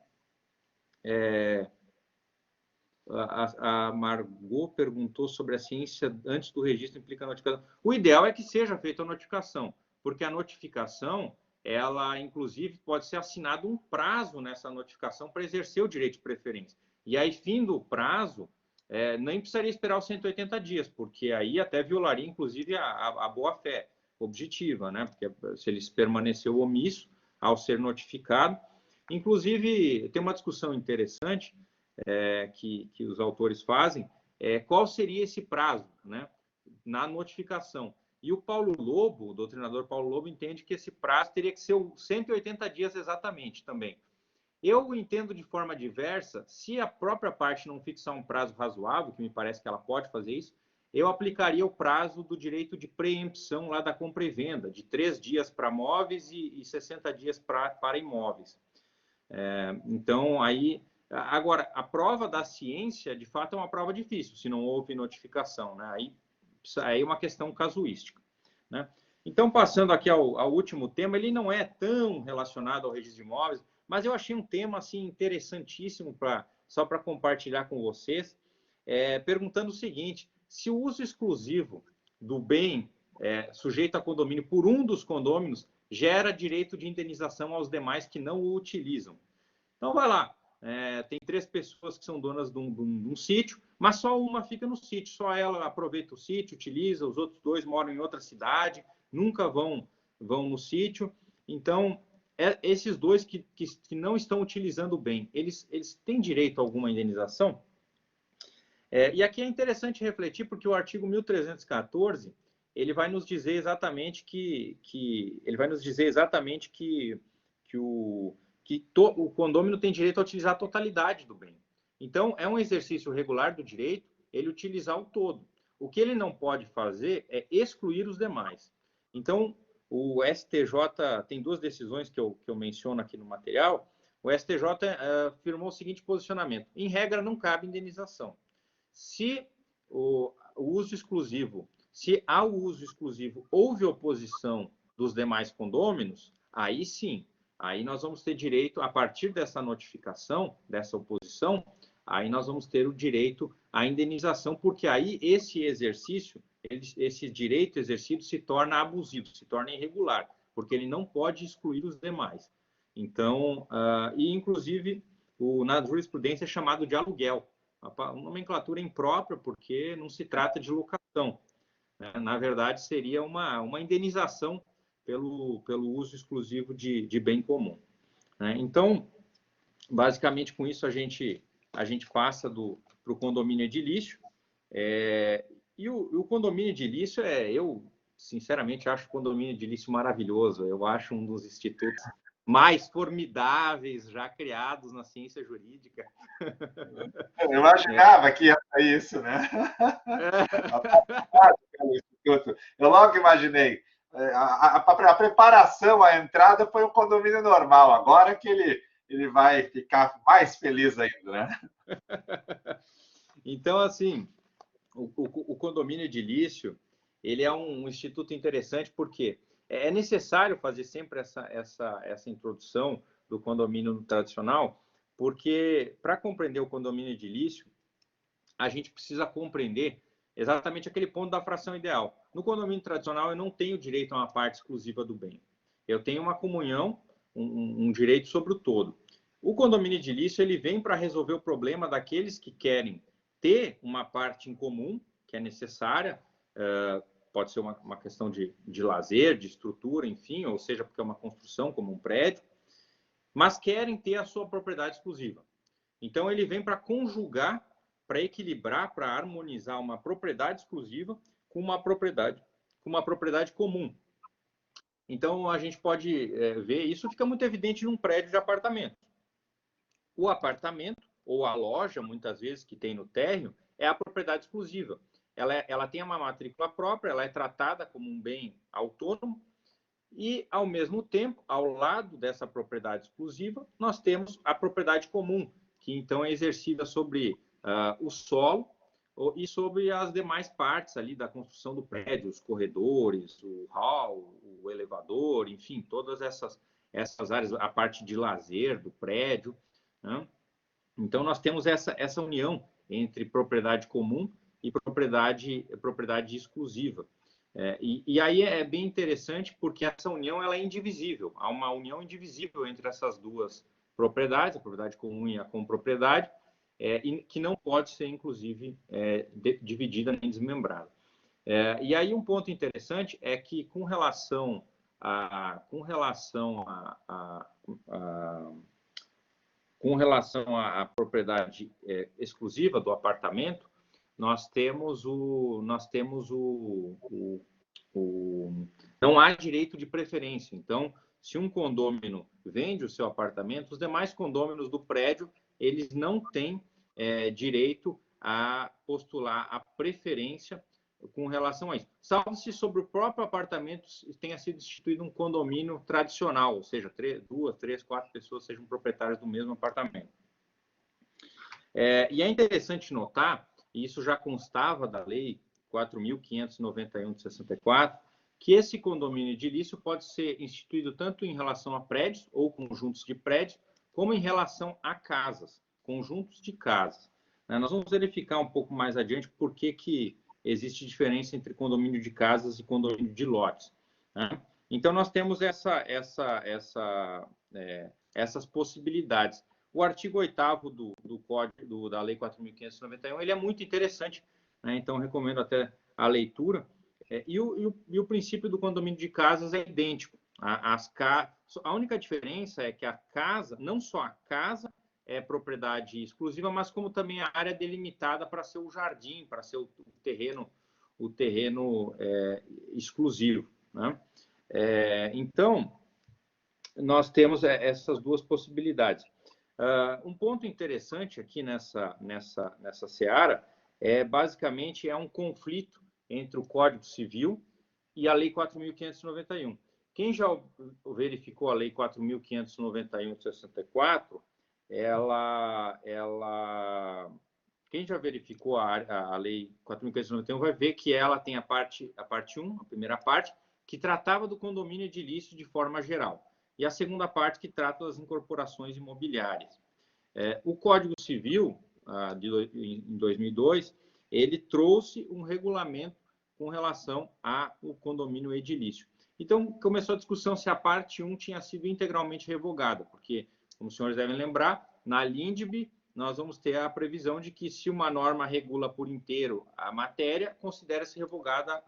A Margot perguntou sobre a ciência antes do registro implica a notificação. O ideal é que seja feita a notificação, porque a notificação, ela inclusive pode ser assinado um prazo nessa notificação para exercer o direito de preferência. E aí, fim do prazo, nem precisaria esperar os 180 dias, porque aí até violaria, inclusive, a boa-fé objetiva, né? Porque se ele permaneceu omisso ao ser notificado. Inclusive, tem uma discussão interessante que os autores fazem, qual seria esse prazo, né, na notificação. E o Paulo Lobo, o doutrinador Paulo Lobo, entende que esse prazo teria que ser 180 dias exatamente também. Eu entendo de forma diversa. Se a própria parte não fixar um prazo razoável, que me parece que ela pode fazer isso, eu aplicaria o prazo do direito de preempção lá da compra e venda, de 3 dias para móveis e 60 dias para imóveis. Então, aí... Agora, a prova da ciência, de fato, é uma prova difícil, se não houve notificação, né? Aí é uma questão casuística, né? Então, passando aqui ao último tema, ele não é tão relacionado ao registro de imóveis, mas eu achei um tema assim interessantíssimo só para compartilhar com vocês, perguntando o seguinte: se o uso exclusivo do bem sujeito a condomínio por um dos condôminos gera direito de indenização aos demais que não o utilizam. Então, vai lá. Tem 3 pessoas que são donas de um sítio, mas só uma fica no sítio, só ela aproveita o sítio, utiliza, os outros 2 moram em outra cidade, nunca vão no sítio. Então, esses 2 que não estão utilizando bem, eles têm direito a alguma indenização? E aqui é interessante refletir, porque o artigo 1314, ele vai nos dizer exatamente que o condômino tem direito a utilizar a totalidade do bem. Então, é um exercício regular do direito ele utilizar o todo. O que ele não pode fazer é excluir os demais. Então, o STJ tem 2 decisões que eu menciono aqui no material. O STJ afirmou o seguinte posicionamento: em regra, não cabe indenização. Se há o uso exclusivo, houve oposição dos demais condôminos, aí sim. Aí nós vamos ter direito, a partir dessa notificação, dessa oposição, aí nós vamos ter o direito à indenização, porque aí esse exercício, esse direito exercido se torna abusivo, se torna irregular, porque ele não pode excluir os demais. Então, e inclusive, na jurisprudência é chamado de aluguel, uma nomenclatura imprópria, porque não se trata de locação, né? Na verdade, seria uma indenização pelo uso exclusivo de bem comum, né? Então, basicamente, com isso, a gente passa para o condomínio edilício. E o condomínio edilício eu, sinceramente, acho o condomínio edilício maravilhoso. Eu acho um dos institutos mais formidáveis já criados na ciência jurídica. Eu imaginava que ia ser isso, né? Eu logo imaginei. A preparação, a entrada foi um condomínio normal. Agora que ele vai ficar mais feliz ainda, né? Então, assim, o condomínio edilício, ele é um instituto interessante porque é necessário fazer sempre essa introdução do condomínio tradicional, porque para compreender o condomínio edilício, a gente precisa compreender exatamente aquele ponto da fração ideal. No condomínio tradicional, eu não tenho direito a uma parte exclusiva do bem. Eu tenho uma comunhão, um direito sobre o todo. O condomínio edilício, ele vem para resolver o problema daqueles que querem ter uma parte em comum, que é necessária, pode ser uma questão de lazer, de estrutura, enfim, ou seja, porque é uma construção como um prédio, mas querem ter a sua propriedade exclusiva. Então, ele vem para conjugar, para equilibrar, para harmonizar uma propriedade exclusiva com uma propriedade comum. Então, a gente pode ver, isso fica muito evidente num prédio de apartamento. O apartamento, ou a loja, muitas vezes, que tem no térreo, é a propriedade exclusiva. Ela tem uma matrícula própria, ela é tratada como um bem autônomo, e, ao mesmo tempo, ao lado dessa propriedade exclusiva, nós temos a propriedade comum, que então é exercida sobre o solo e sobre as demais partes ali da construção do prédio, os corredores, o hall, o elevador, enfim, todas essas áreas, a parte de lazer do prédio, né? Então, nós temos essa união entre propriedade comum e propriedade exclusiva. E aí é bem interessante porque essa união ela é indivisível. Há uma união indivisível entre essas duas propriedades, a propriedade comum e a compropriedade, e que não pode ser, inclusive, dividida nem desmembrada. E aí um ponto interessante é que com relação à propriedade exclusiva do apartamento, nós temos não há direito de preferência. Então, se um condômino vende o seu apartamento, os demais condôminos do prédio, eles não têm direito a postular a preferência com relação a isso. Salvo se sobre o próprio apartamento tenha sido instituído um condomínio tradicional, ou seja, 2, 3, 4 pessoas sejam proprietárias do mesmo apartamento. E é interessante notar, e isso já constava da Lei 4.591 de 64, que esse condomínio edilício pode ser instituído tanto em relação a prédios ou conjuntos de prédios, como em relação a casas, conjuntos de casas. Nós vamos verificar um pouco mais adiante por que existe diferença entre condomínio de casas e condomínio de lotes. Então, nós temos essas possibilidades. O artigo 8º do Código da Lei 4.591, ele é muito interessante, né? Então recomendo até a leitura. E o princípio do condomínio de casas é idêntico. A única diferença é que a casa, não só a casa é propriedade exclusiva, mas como também a área delimitada para ser o jardim, para ser o terreno exclusivo, né? Então, nós temos essas duas possibilidades. Um ponto interessante aqui nessa seara basicamente um conflito entre o Código Civil e a Lei 4.591. Quem já verificou a Lei 4.591 de 64, quem já verificou a Lei 4.591 vai ver que ela tem a parte 1, a primeira parte, que tratava do condomínio edilício de forma geral, e a segunda parte que trata das incorporações imobiliárias. O Código Civil, em 2002, ele trouxe um regulamento com relação ao condomínio edilício. Então, começou a discussão se a parte 1 tinha sido integralmente revogada, porque, como os senhores devem lembrar, na LINDB, nós vamos ter a previsão de que, se uma norma regula por inteiro a matéria, considera-se revogada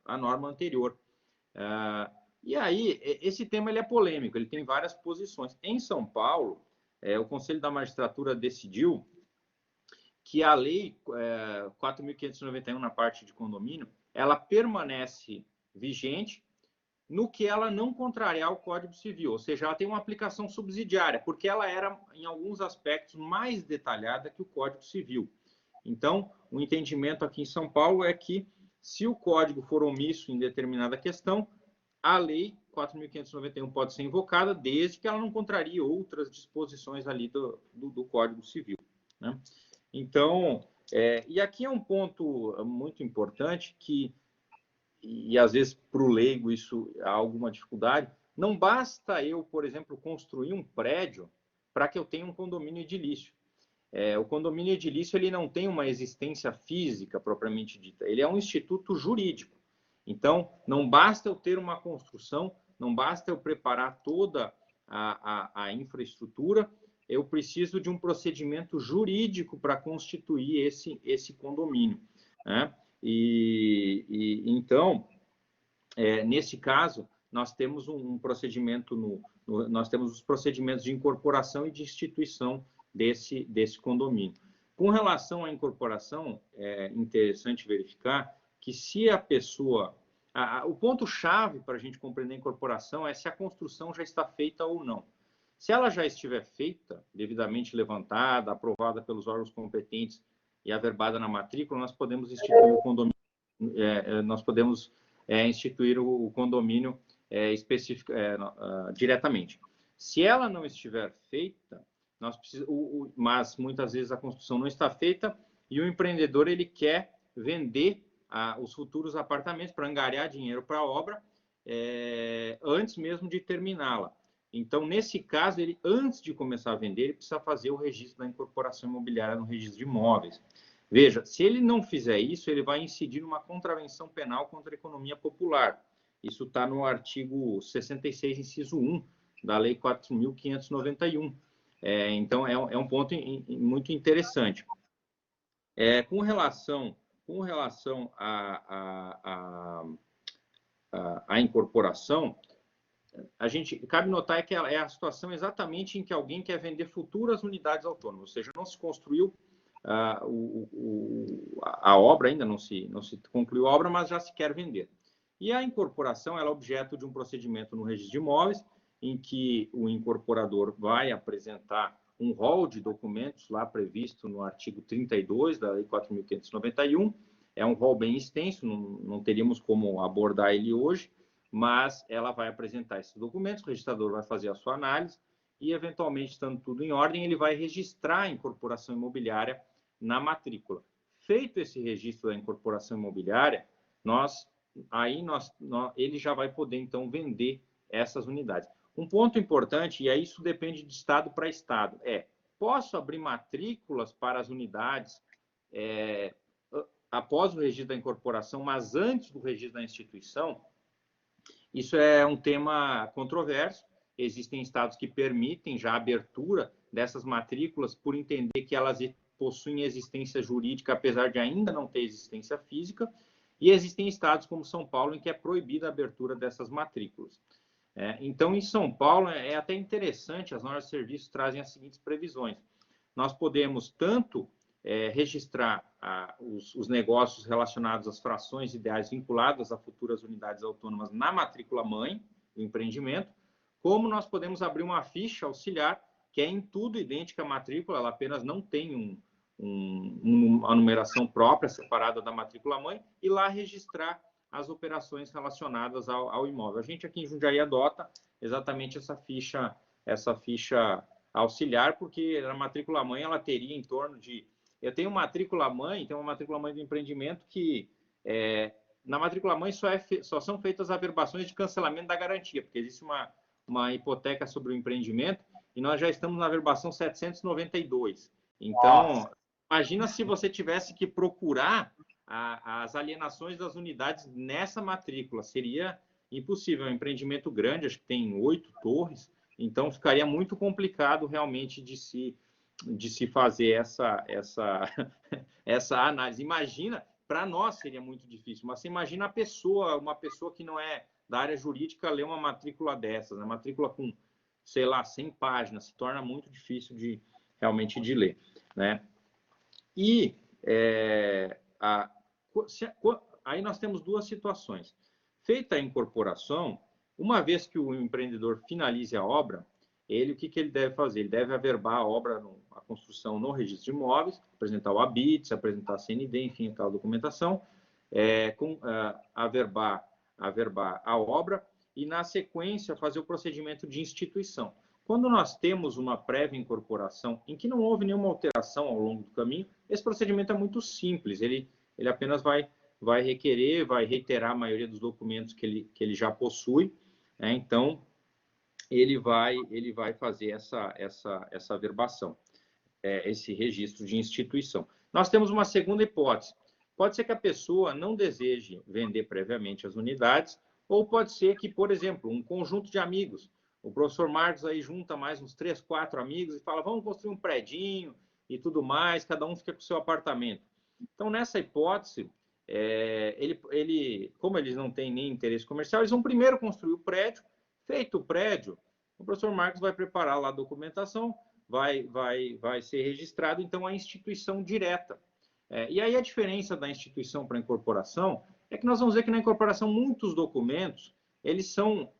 a norma anterior. E aí, esse tema ele é polêmico, ele tem várias posições. Em São Paulo, o Conselho da Magistratura decidiu que a Lei 4.591, na parte de condomínio, ela permanece vigente, no que ela não contrariar o Código Civil, ou seja, ela tem uma aplicação subsidiária, porque ela era, em alguns aspectos, mais detalhada que o Código Civil. Então, o entendimento aqui em São Paulo é que, se o Código for omisso em determinada questão, a Lei 4.591 pode ser invocada, desde que ela não contrarie outras disposições ali do Código Civil, né? Então, e aqui é um ponto muito importante que, e às vezes para o leigo isso há alguma dificuldade, não basta eu, por exemplo, construir um prédio para que eu tenha um condomínio edilício. O condomínio edilício ele não tem uma existência física propriamente dita, ele é um instituto jurídico. Então, não basta eu ter uma construção, não basta eu preparar toda a infraestrutura, eu preciso de um procedimento jurídico para constituir esse condomínio, né? Então, nesse caso, nós temos um procedimento, nós temos os procedimentos de incorporação e de instituição desse condomínio. Com relação à incorporação, é interessante verificar que se a pessoa... o ponto-chave para a gente compreender a incorporação é se a construção já está feita ou não. Se ela já estiver feita, devidamente levantada, aprovada pelos órgãos competentes e averbada na matrícula, nós podemos instituir o condomínio, nós podemos instituir o condomínio específico, diretamente. Se ela não estiver feita, nós precisamos, mas muitas vezes a construção não está feita e o empreendedor ele quer vender os futuros apartamentos para angariar dinheiro para a obra antes mesmo de terminá-la. Então, nesse caso, ele, antes de começar a vender, ele precisa fazer o registro da incorporação imobiliária no registro de imóveis. Veja, se ele não fizer isso, ele vai incidir numa contravenção penal contra a economia popular. Isso está no artigo 66, inciso 1, da Lei 4.591. Então, é um ponto muito interessante. Com relação à incorporação, cabe notar que é a situação exatamente em que alguém quer vender futuras unidades autônomas, ou seja, não se construiu a obra, ainda não se concluiu a obra, mas já se quer vender. E a incorporação ela é objeto de um procedimento no registro de imóveis, em que o incorporador vai apresentar um rol de documentos lá previsto no artigo 32 da Lei 4.591. É um rol bem extenso, não teríamos como abordar ele hoje, mas ela vai apresentar esses documentos, o registrador vai fazer a sua análise e, eventualmente, estando tudo em ordem, ele vai registrar a incorporação imobiliária na matrícula. Feito esse registro da incorporação imobiliária, ele já vai poder, então, vender essas unidades. Um ponto importante, e aí isso depende de estado para estado, posso abrir matrículas para as unidades após o registro da incorporação, mas antes do registro da instituição? Isso é um tema controverso. Existem estados que permitem já a abertura dessas matrículas por entender que elas possuem existência jurídica, apesar de ainda não ter existência física, e existem estados como São Paulo em que é proibida a abertura dessas matrículas. Então, em São Paulo, é até interessante, as normas de serviço trazem as seguintes previsões. Nós podemos tanto registrar os negócios relacionados às frações ideais vinculadas a futuras unidades autônomas na matrícula-mãe do empreendimento, como nós podemos abrir uma ficha auxiliar, que é em tudo idêntica à matrícula, ela apenas não tem uma numeração própria, separada da matrícula-mãe, e lá registrar as operações relacionadas ao imóvel. A gente aqui em Jundiaí adota exatamente essa ficha auxiliar, porque a matrícula-mãe ela teria em torno de... Eu tenho uma matrícula-mãe do empreendimento que na matrícula-mãe só são feitas averbações de cancelamento da garantia, porque existe uma hipoteca sobre o empreendimento e nós já estamos na averbação 792. Então, imagina se você tivesse que procurar as alienações das unidades nessa matrícula. Seria impossível. É um empreendimento grande, acho que tem 8 torres, então ficaria muito complicado realmente de se fazer essa análise. Imagina, para nós seria muito difícil, mas você imagina uma pessoa que não é da área jurídica ler uma matrícula dessas, uma matrícula com, sei lá, 100 páginas, se torna muito difícil realmente de ler, né? E aí nós temos duas situações. Feita a incorporação, Uma vez que o empreendedor finalize a obra, o que ele deve fazer? Ele deve averbar a obra, a construção no registro de imóveis, apresentar o ABITS, apresentar a CND, enfim, aquela documentação, averbar a obra e, na sequência, fazer o procedimento de instituição. Quando nós temos uma prévia incorporação em que não houve nenhuma alteração ao longo do caminho, esse procedimento é muito simples, ele apenas vai requerer, vai reiterar a maioria dos documentos que ele já possui, né? Então, ele vai fazer essa averbação, esse registro de instituição. Nós temos uma segunda hipótese. Pode ser que a pessoa não deseje vender previamente as unidades, ou pode ser que, por exemplo, um conjunto de amigos, o professor Marcos aí junta mais uns 3, 4 amigos e fala, vamos construir um predinho e tudo mais, cada um fica com o seu apartamento. Então, nessa hipótese, como eles não têm nem interesse comercial, eles vão primeiro construir o prédio. Feito o prédio, o professor Marcos vai preparar lá a documentação, vai ser registrado, então, a instituição direta. E aí a diferença da instituição para a incorporação é que nós vamos ver que na incorporação muitos documentos, eles são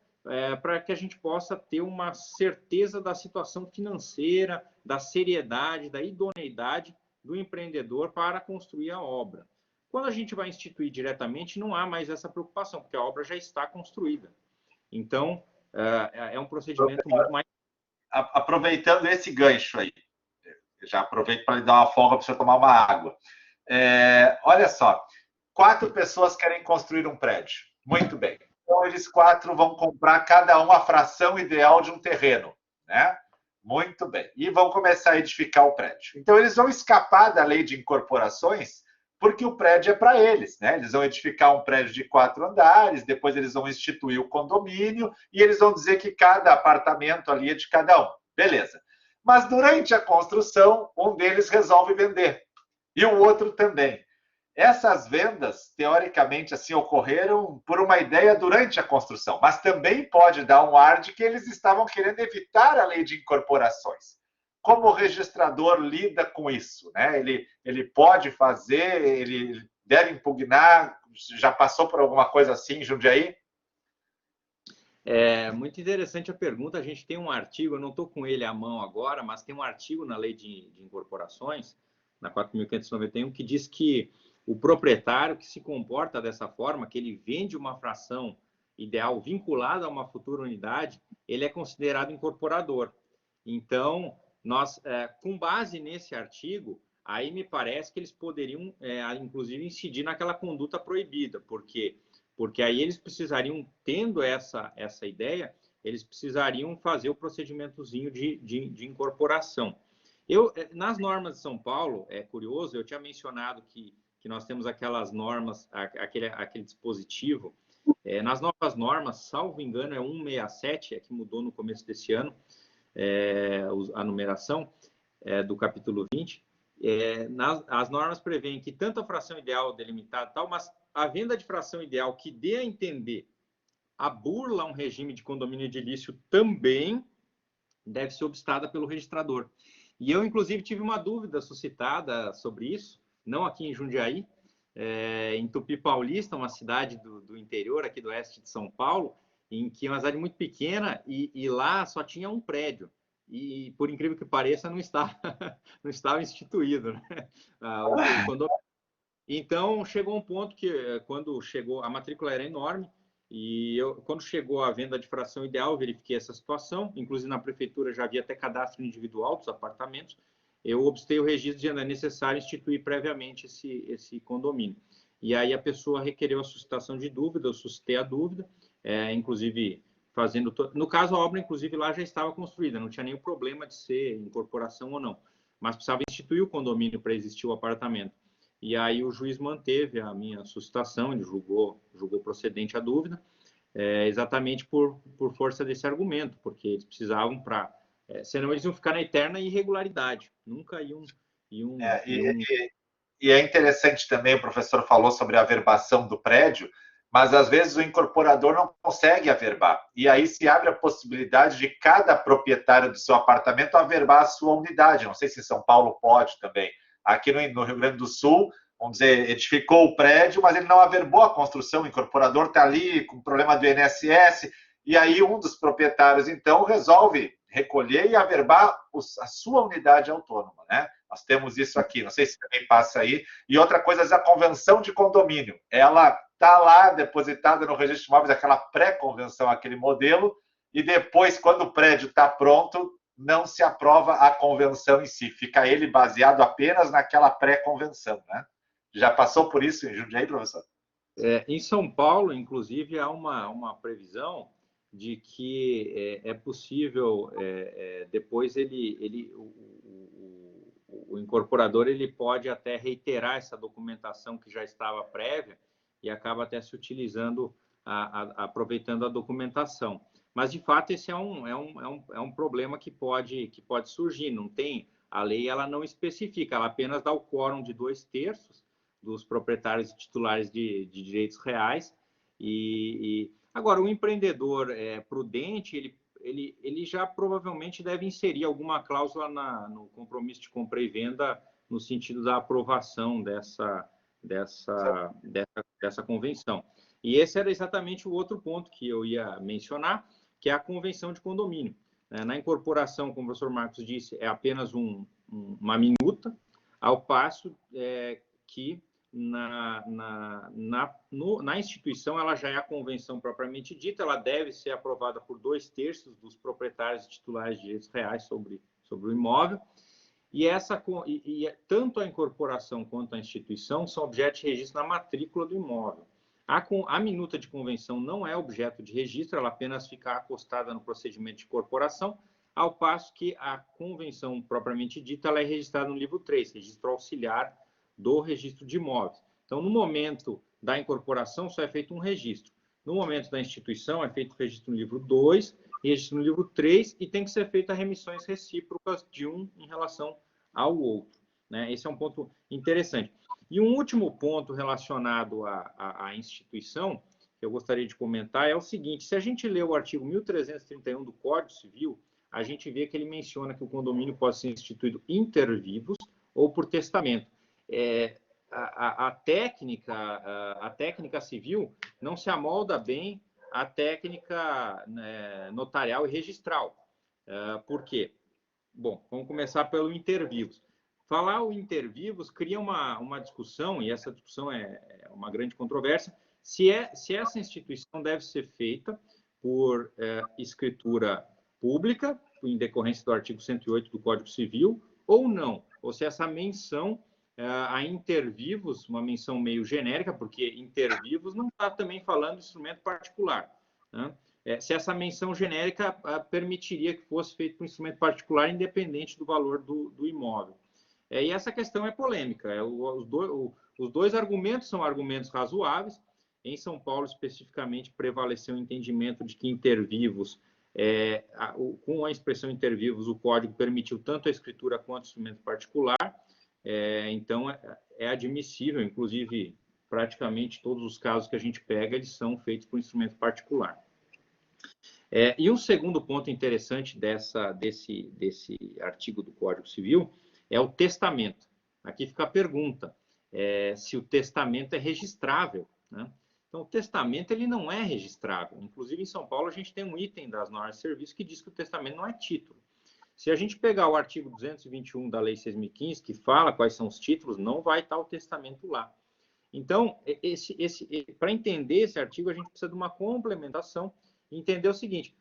para que a gente possa ter uma certeza da situação financeira, da seriedade, da idoneidade do empreendedor para construir a obra. Quando a gente vai instituir diretamente, não há mais essa preocupação, porque a obra já está construída. Então, é um procedimento muito mais... Aproveitando esse gancho aí, já aproveito para lhe dar uma folga para você tomar uma água. Olha só, 4 pessoas querem construir um prédio. Muito bem. Então, eles 4 vão comprar cada um a fração ideal de um terreno, né? Muito bem. E vão começar a edificar o prédio. Então, eles vão escapar da lei de incorporações, porque o prédio é para eles, né? Eles vão edificar um prédio de 4 andares, depois eles vão instituir o condomínio e eles vão dizer que cada apartamento ali é de cada um. Beleza. Mas durante a construção, um deles resolve vender e o outro também. Essas vendas, teoricamente, assim, ocorreram por uma ideia durante a construção, mas também pode dar um ar de que eles estavam querendo evitar a lei de incorporações. Como o registrador lida com isso, né? Ele pode fazer, ele deve impugnar, já passou por alguma coisa assim, Jundiaí? É muito interessante a pergunta. A gente tem um artigo, eu não estou com ele à mão agora, mas tem um artigo na lei de incorporações, na 4.591, que diz que o proprietário que se comporta dessa forma, que ele vende uma fração ideal vinculada a uma futura unidade, ele é considerado incorporador. Então, nós, com base nesse artigo, aí me parece que eles poderiam, inclusive, incidir naquela conduta proibida, porque aí eles precisariam, tendo essa ideia, eles precisariam fazer o procedimentozinho de incorporação. Nas normas de São Paulo, é curioso, eu tinha mencionado que nós temos aquelas normas, aquele dispositivo, nas novas normas, salvo engano, é 167, que mudou no começo desse ano, a numeração do capítulo 20, as normas prevêem que tanto a fração ideal delimitada tal, mas a venda de fração ideal que dê a entender a burla a um regime de condomínio edilício também deve ser obstada pelo registrador. E eu, inclusive, tive uma dúvida suscitada sobre isso, não aqui em Jundiaí, em Tupi Paulista, uma cidade do interior, aqui do oeste de São Paulo, em que é uma cidade muito pequena e lá só tinha um prédio. E, por incrível que pareça, não estava instituído, né? Então, chegou um ponto que, quando chegou, a matrícula era enorme, e quando chegou a venda de fração ideal, eu verifiquei essa situação, inclusive na prefeitura já havia até cadastro individual dos apartamentos, eu obstei o registro dizendo que é necessário instituir previamente esse condomínio. E aí a pessoa requereu a suscitação de dúvida, eu suscitei a dúvida, inclusive fazendo... No caso, a obra, inclusive, lá já estava construída, não tinha nenhum problema de ser incorporação ou não, mas precisava instituir o condomínio para existir o apartamento. E aí o juiz manteve a minha suscitação, ele julgou procedente a dúvida, exatamente por força desse argumento, porque eles precisavam para... senão eles iam ficar na eterna irregularidade, nunca iam... E é interessante também, o professor falou sobre a averbação do prédio, mas às vezes o incorporador não consegue averbar. E aí se abre a possibilidade de cada proprietário do seu apartamento averbar a sua unidade. Não sei se São Paulo pode também. Aqui no Rio Grande do Sul, vamos dizer, edificou o prédio, mas ele não averbou a construção, o incorporador está ali com problema do INSS, e aí um dos proprietários, então, resolve recolher e averbar a sua unidade autônoma, né? Nós temos isso aqui, não sei se também passa aí. E outra coisa é a convenção de condomínio. Ela está lá depositada no registro de imóveis, aquela pré-convenção, aquele modelo, e depois, quando o prédio está pronto, não se aprova a convenção em si. Fica ele baseado apenas naquela pré-convenção, né? Já passou por isso em Jundiaí, professor? Em São Paulo, inclusive, há uma previsão de que é possível, depois o incorporador ele pode até reiterar essa documentação que já estava prévia e acaba até se utilizando, aproveitando a documentação. Mas, de fato, esse é um problema que pode surgir. Não tem, a lei ela não especifica, ela apenas dá o quórum de 2/3 dos proprietários e titulares de direitos reais. Agora, o empreendedor prudente, ele já provavelmente deve inserir alguma cláusula no compromisso de compra e venda no sentido da aprovação dessa convenção. E esse era exatamente o outro ponto que eu ia mencionar, que é a convenção de condomínio. Na incorporação, como o professor Marcos disse, é apenas uma minuta, ao passo que na instituição ela já é a convenção propriamente dita, ela deve ser aprovada por 2/3 dos proprietários e titulares de direitos reais sobre o imóvel, e tanto a incorporação quanto a instituição são objeto de registro na matrícula do imóvel. A minuta de convenção não é objeto de registro, ela apenas fica acostada no procedimento de incorporação, ao passo que a convenção propriamente dita ela é registrada no livro 3, registro auxiliar do registro de imóveis. Então, no momento da incorporação, só é feito um registro. No momento da instituição, é feito o registro no livro 2, registro no livro 3, e tem que ser feita remissões recíprocas de um em relação ao outro, né? Esse é um ponto interessante. E um último ponto relacionado à instituição, que eu gostaria de comentar, é o seguinte: se a gente lê o artigo 1331 do Código Civil, a gente vê que ele menciona que o condomínio pode ser instituído inter vivos ou por testamento. A técnica civil não se amolda bem à técnica notarial e registral. Por quê? Bom, vamos começar pelo inter vivos. Falar o inter vivos cria uma discussão, e essa discussão é uma grande controvérsia, se essa instituição deve ser feita por escritura pública, em decorrência do artigo 108 do Código Civil, ou não, ou se essa menção a inter vivos, uma menção meio genérica, porque inter vivos não está também falando de instrumento particular, né? Se essa menção genérica permitiria que fosse feito por instrumento particular, independente do valor do imóvel. E essa questão é polêmica. Os dois argumentos são argumentos razoáveis. Em São Paulo, especificamente, prevaleceu o entendimento de que inter vivos, com a expressão inter vivos, o código permitiu tanto a escritura quanto o instrumento particular. Então, é admissível, inclusive, praticamente todos os casos que a gente pega, eles são feitos por instrumento particular. E um segundo ponto interessante desse artigo do Código Civil é o testamento. Aqui fica a pergunta, se o testamento é registrável, né? Então, o testamento ele não é registrável. Inclusive, em São Paulo, a gente tem um item das normas de serviço que diz que o testamento não é título. Se a gente pegar o artigo 221 da Lei 6.015, que fala quais são os títulos, não vai estar o testamento lá. Então, para entender esse artigo, a gente precisa de uma complementação e entender o seguinte: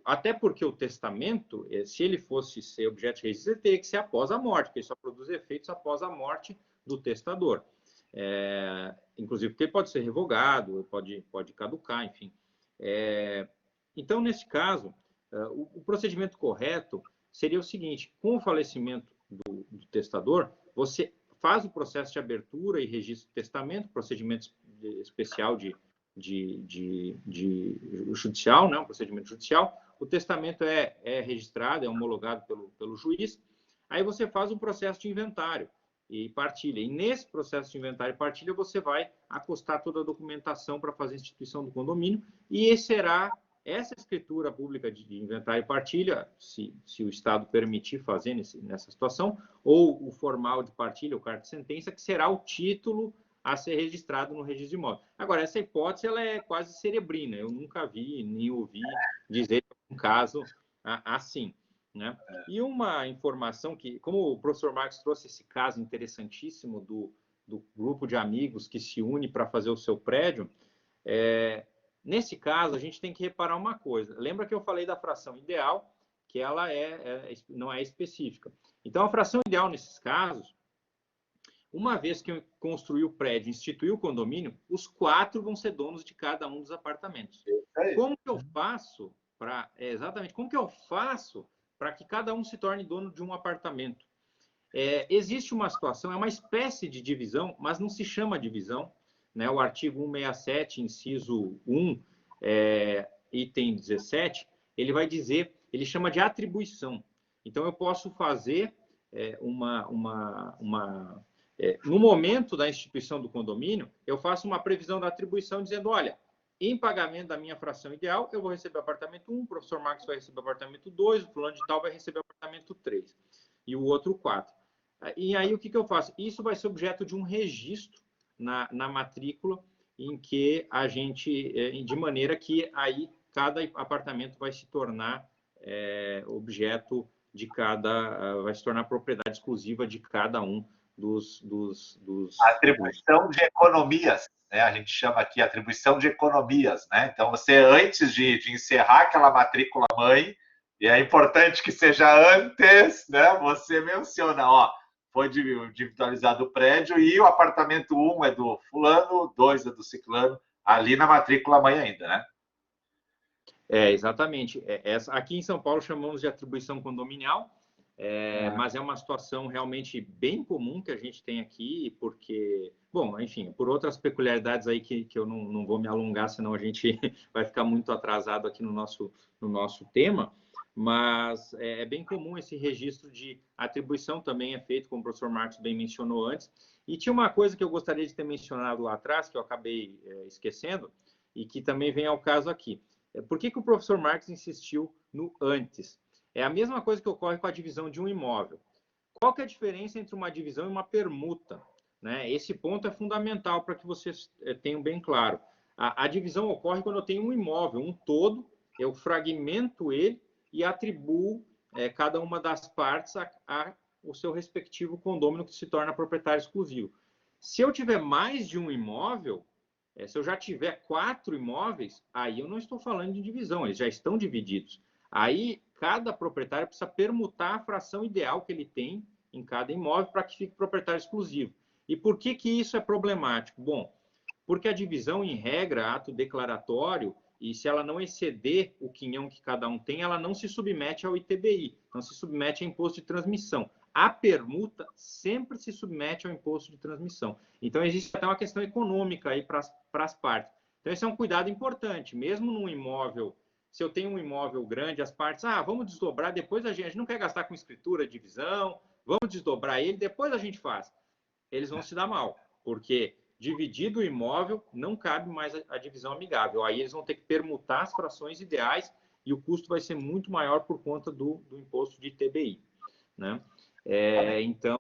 até porque o testamento, se ele fosse ser objeto de registro, ele teria que ser após a morte, porque ele só produz efeitos após a morte do testador. Inclusive porque ele pode ser revogado, pode caducar, enfim. Então, nesse caso, o procedimento correto seria o seguinte: com o falecimento do testador, você faz o processo de abertura e registro do testamento, procedimento especial judicial, né, um procedimento judicial. O testamento é registrado, é homologado pelo juiz. Aí você faz um processo de inventário e partilha. E nesse processo de inventário e partilha, você vai acostar toda a documentação para fazer a instituição do condomínio, e será essa escritura pública de inventário e partilha, se o Estado permitir fazer nessa situação, ou o formal de partilha, o carta de sentença, que será o título a ser registrado no registro de imóveis. Agora, essa hipótese ela é quase cerebrina, eu nunca vi, nem ouvi dizer um caso assim, né? E uma informação que, como o professor Marcos trouxe esse caso interessantíssimo do grupo de amigos que se une para fazer o seu prédio, nesse caso, a gente tem que reparar uma coisa. Lembra que eu falei da fração ideal, que ela não é específica. Então, a fração ideal nesses casos, uma vez que eu construí o prédio, instituí o condomínio, os 4 vão ser donos de cada um dos apartamentos. Como que eu faço para que cada um se torne dono de um apartamento? Existe uma situação, é uma espécie de divisão, mas não se chama divisão, né? O artigo 167, inciso 1, item 17, ele vai dizer, ele chama de atribuição. Então, eu posso fazer no momento da instituição do condomínio, eu faço uma previsão da atribuição dizendo, olha, em pagamento da minha fração ideal, eu vou receber o apartamento 1, o professor Marcos vai receber o apartamento 2, o fulano de tal vai receber o apartamento 3 e o outro 4. E aí, o que eu faço? Isso vai ser objeto de um registro na matrícula, em que a gente, de maneira que aí cada apartamento vai se tornar objeto de vai se tornar propriedade exclusiva de cada um dos atribuição de economias, né? A gente chama aqui atribuição de economias, né? Então, você, antes de encerrar aquela matrícula mãe, e é importante que seja antes, né? Você menciona, ó, foi individualizado o prédio e o apartamento 1 é do fulano, 2 é do ciclano, ali na matrícula mãe ainda, né? Exatamente. Aqui em São Paulo chamamos de atribuição condominial, mas é uma situação realmente bem comum que a gente tem aqui, porque, bom, enfim, por outras peculiaridades aí que eu não vou me alongar, senão a gente vai ficar muito atrasado aqui no nosso tema, mas é bem comum esse registro de atribuição, também é feito, como o professor Marcos bem mencionou antes. E tinha uma coisa que eu gostaria de ter mencionado lá atrás, que eu acabei esquecendo, e que também vem ao caso aqui. Por que o professor Marcos insistiu no antes? É a mesma coisa que ocorre com a divisão de um imóvel. Qual que é a diferença entre uma divisão e uma permuta? Né? Esse ponto é fundamental para que vocês tenham bem claro. A divisão ocorre quando eu tenho um imóvel, um todo, eu fragmento ele e atribuo cada uma das partes ao seu respectivo condômino, que se torna proprietário exclusivo. Se eu tiver mais de um imóvel, se eu já tiver 4 imóveis, aí eu não estou falando de divisão, eles já estão divididos. Aí, cada proprietário precisa permutar a fração ideal que ele tem em cada imóvel para que fique proprietário exclusivo. E por que isso é problemático? Bom, porque a divisão, em regra, ato declaratório, e se ela não exceder o quinhão que cada um tem, ela não se submete ao ITBI, não se submete a imposto de transmissão. A permuta sempre se submete ao imposto de transmissão. Então, existe até uma questão econômica aí para as partes. Então, esse é um cuidado importante. Mesmo num imóvel, se eu tenho um imóvel grande, as partes, vamos desdobrar, depois a gente não quer gastar com escritura, divisão, vamos desdobrar ele, depois a gente faz. Eles vão se dar mal, porque dividido o imóvel, não cabe mais a divisão amigável. Aí eles vão ter que permutar as frações ideais e o custo vai ser muito maior por conta do imposto de ITBI, né? Então,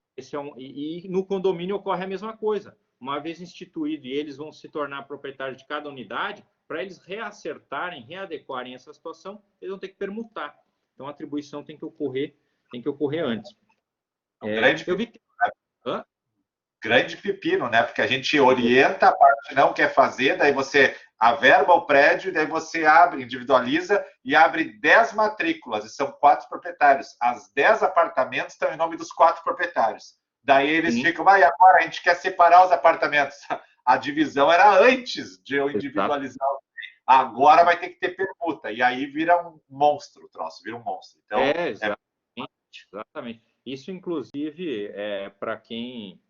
e no condomínio ocorre a mesma coisa. Uma vez instituído e eles vão se tornar proprietários de cada unidade, para eles reacertarem, readequarem essa situação, eles vão ter que permutar. Então, a atribuição tem que ocorrer antes. Eu vi que... Grande pepino, né? Porque a gente orienta, a parte não quer fazer, daí você averba o prédio, daí você abre, individualiza e abre 10 matrículas, e são 4 proprietários. As 10 apartamentos estão em nome dos 4 proprietários. Daí eles ficam, e agora a gente quer separar os apartamentos. A divisão era antes de eu individualizar. Agora vai ter que ter permuta. E aí vira um monstro o troço, vira um monstro. Então, exatamente. Isso, inclusive, para quem...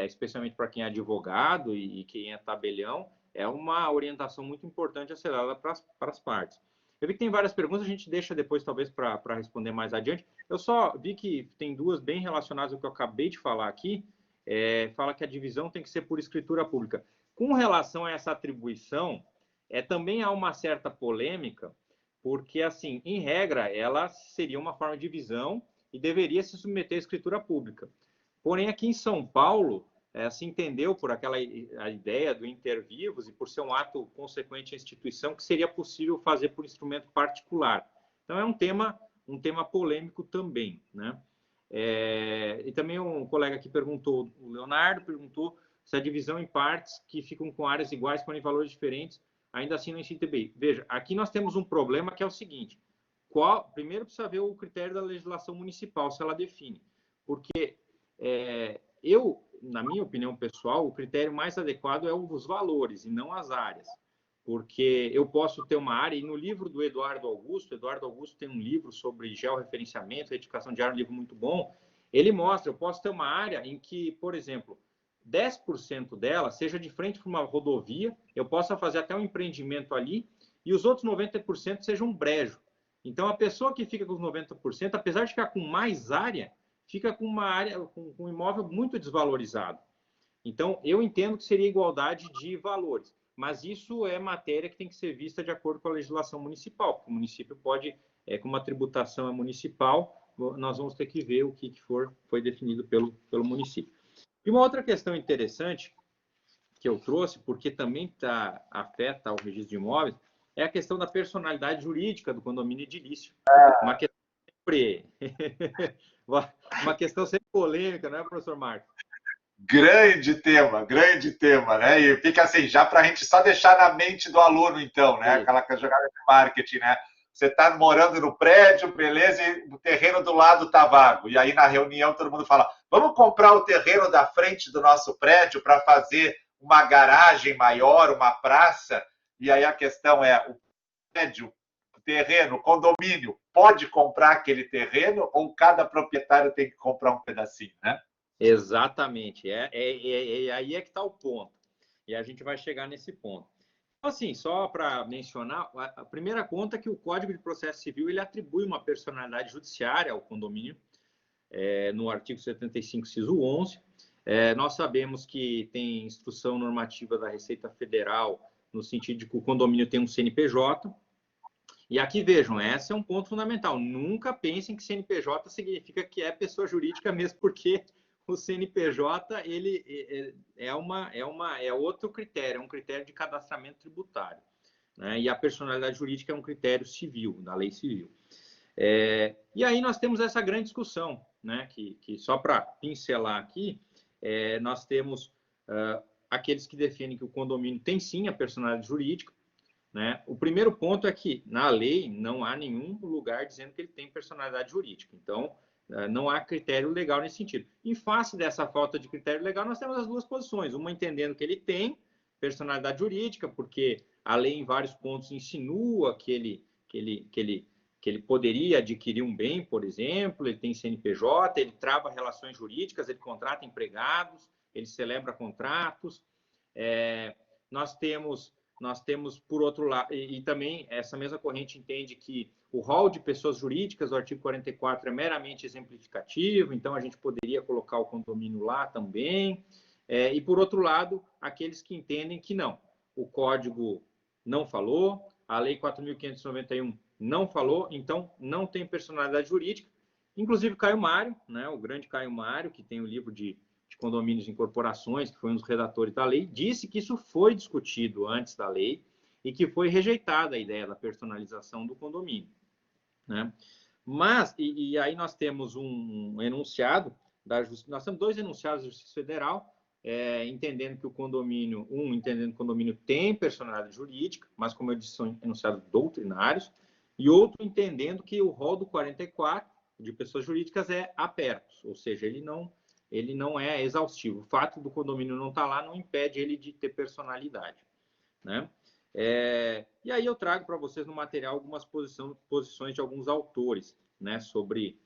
especialmente para quem é advogado e quem é tabelião, é uma orientação muito importante a ser dada para as partes. Eu vi que tem várias perguntas, a gente deixa depois, talvez, para responder mais adiante. Eu só vi que tem 2 bem relacionadas ao que eu acabei de falar aqui. Fala que a divisão tem que ser por escritura pública. Com relação a essa atribuição, também há uma certa polêmica, porque, assim, em regra, ela seria uma forma de divisão e deveria se submeter à escritura pública. Porém, aqui em São Paulo, se entendeu por aquela a ideia do inter vivos e por ser um ato consequente à instituição que seria possível fazer por instrumento particular. Então, é um tema polêmico também, né? E também um colega que perguntou, o Leonardo, perguntou se a divisão em partes que ficam com áreas iguais, porém valores diferentes, ainda assim não incide TBI. Veja, aqui nós temos um problema que é o seguinte, primeiro precisa ver o critério da legislação municipal, se ela define, porque na minha opinião pessoal, o critério mais adequado é os valores e não as áreas, porque eu posso ter uma área, e no livro do Eduardo Augusto tem um livro sobre georreferenciamento, edificação de área, um livro muito bom, ele mostra, eu posso ter uma área em que, por exemplo, 10% dela seja de frente para uma rodovia, eu possa fazer até um empreendimento ali, e os outros 90% sejam um brejo. Então, a pessoa que fica com os 90%, apesar de ficar com mais área, fica com uma área, com um imóvel muito desvalorizado. Então, eu entendo que seria igualdade de valores, mas isso é matéria que tem que ser vista de acordo com a legislação municipal, porque o município pode, como a tributação é municipal, nós vamos ter que ver o que foi definido pelo município. E uma outra questão interessante que eu trouxe, porque também afeta o registro de imóveis, é a questão da personalidade jurídica do condomínio edilício. Uma questão sempre, uma questão sempre polêmica, não é, professor Marcos? Grande tema, né? E fica assim, já para a gente só deixar na mente do aluno, então, né? Aquela jogada de marketing, né? Você está morando no prédio, beleza, e o terreno do lado está vago. E aí, na reunião, todo mundo fala, vamos comprar o terreno da frente do nosso prédio para fazer uma garagem maior, uma praça. E aí a questão é, o prédio, o terreno, o condomínio, pode comprar aquele terreno ou cada proprietário tem que comprar um pedacinho, né? Exatamente. Aí é que está o ponto. E a gente vai chegar nesse ponto. Então, assim, só para mencionar, a primeira conta é que o Código de Processo Civil ele atribui uma personalidade judiciária ao condomínio, no artigo 75, ciso 11. Nós sabemos que tem instrução normativa da Receita Federal no sentido de que o condomínio tem um CNPJ. E aqui vejam, esse é um ponto fundamental. Nunca pensem que CNPJ significa que é pessoa jurídica, mesmo porque o CNPJ ele é outro critério, é um critério de cadastramento tributário, né? E a personalidade jurídica é um critério civil, da lei civil. E aí nós temos essa grande discussão, né? Que só para pincelar aqui, nós temos aqueles que defendem que o condomínio tem sim a personalidade jurídica, né? O primeiro ponto é que na lei não há nenhum lugar dizendo que ele tem personalidade jurídica. Então, não há critério legal nesse sentido. Em face dessa falta de critério legal, nós temos as duas posições. Uma entendendo que ele tem personalidade jurídica, porque a lei em vários pontos insinua que ele poderia adquirir um bem, por exemplo, ele tem CNPJ, ele trava relações jurídicas, ele contrata empregados, ele celebra contratos. Nós temos, por outro lado, e também essa mesma corrente entende que o rol de pessoas jurídicas do artigo 44 é meramente exemplificativo, então a gente poderia colocar o condomínio lá também. E, por outro lado, aqueles que entendem que não, o Código não falou, a Lei 4.591 não falou, então não tem personalidade jurídica. Inclusive, Caio Mário, né, o grande Caio Mário, que tem o livro de condomínios e incorporações, que foi um dos redatores da lei, disse que isso foi discutido antes da lei e que foi rejeitada a ideia da personalização do condomínio, né? Mas, e aí nós temos um enunciado, nós temos dois enunciados da Justiça Federal, entendendo que o condomínio, entendendo que o condomínio tem personalidade jurídica, mas, como eu disse, são enunciados doutrinários, e outro entendendo que o rol do 44 de pessoas jurídicas é aperto, ou seja, ele não é exaustivo. O fato do condomínio não estar lá não impede ele de ter personalidade, né? E aí eu trago para vocês no material algumas posições de alguns autores, né, sobre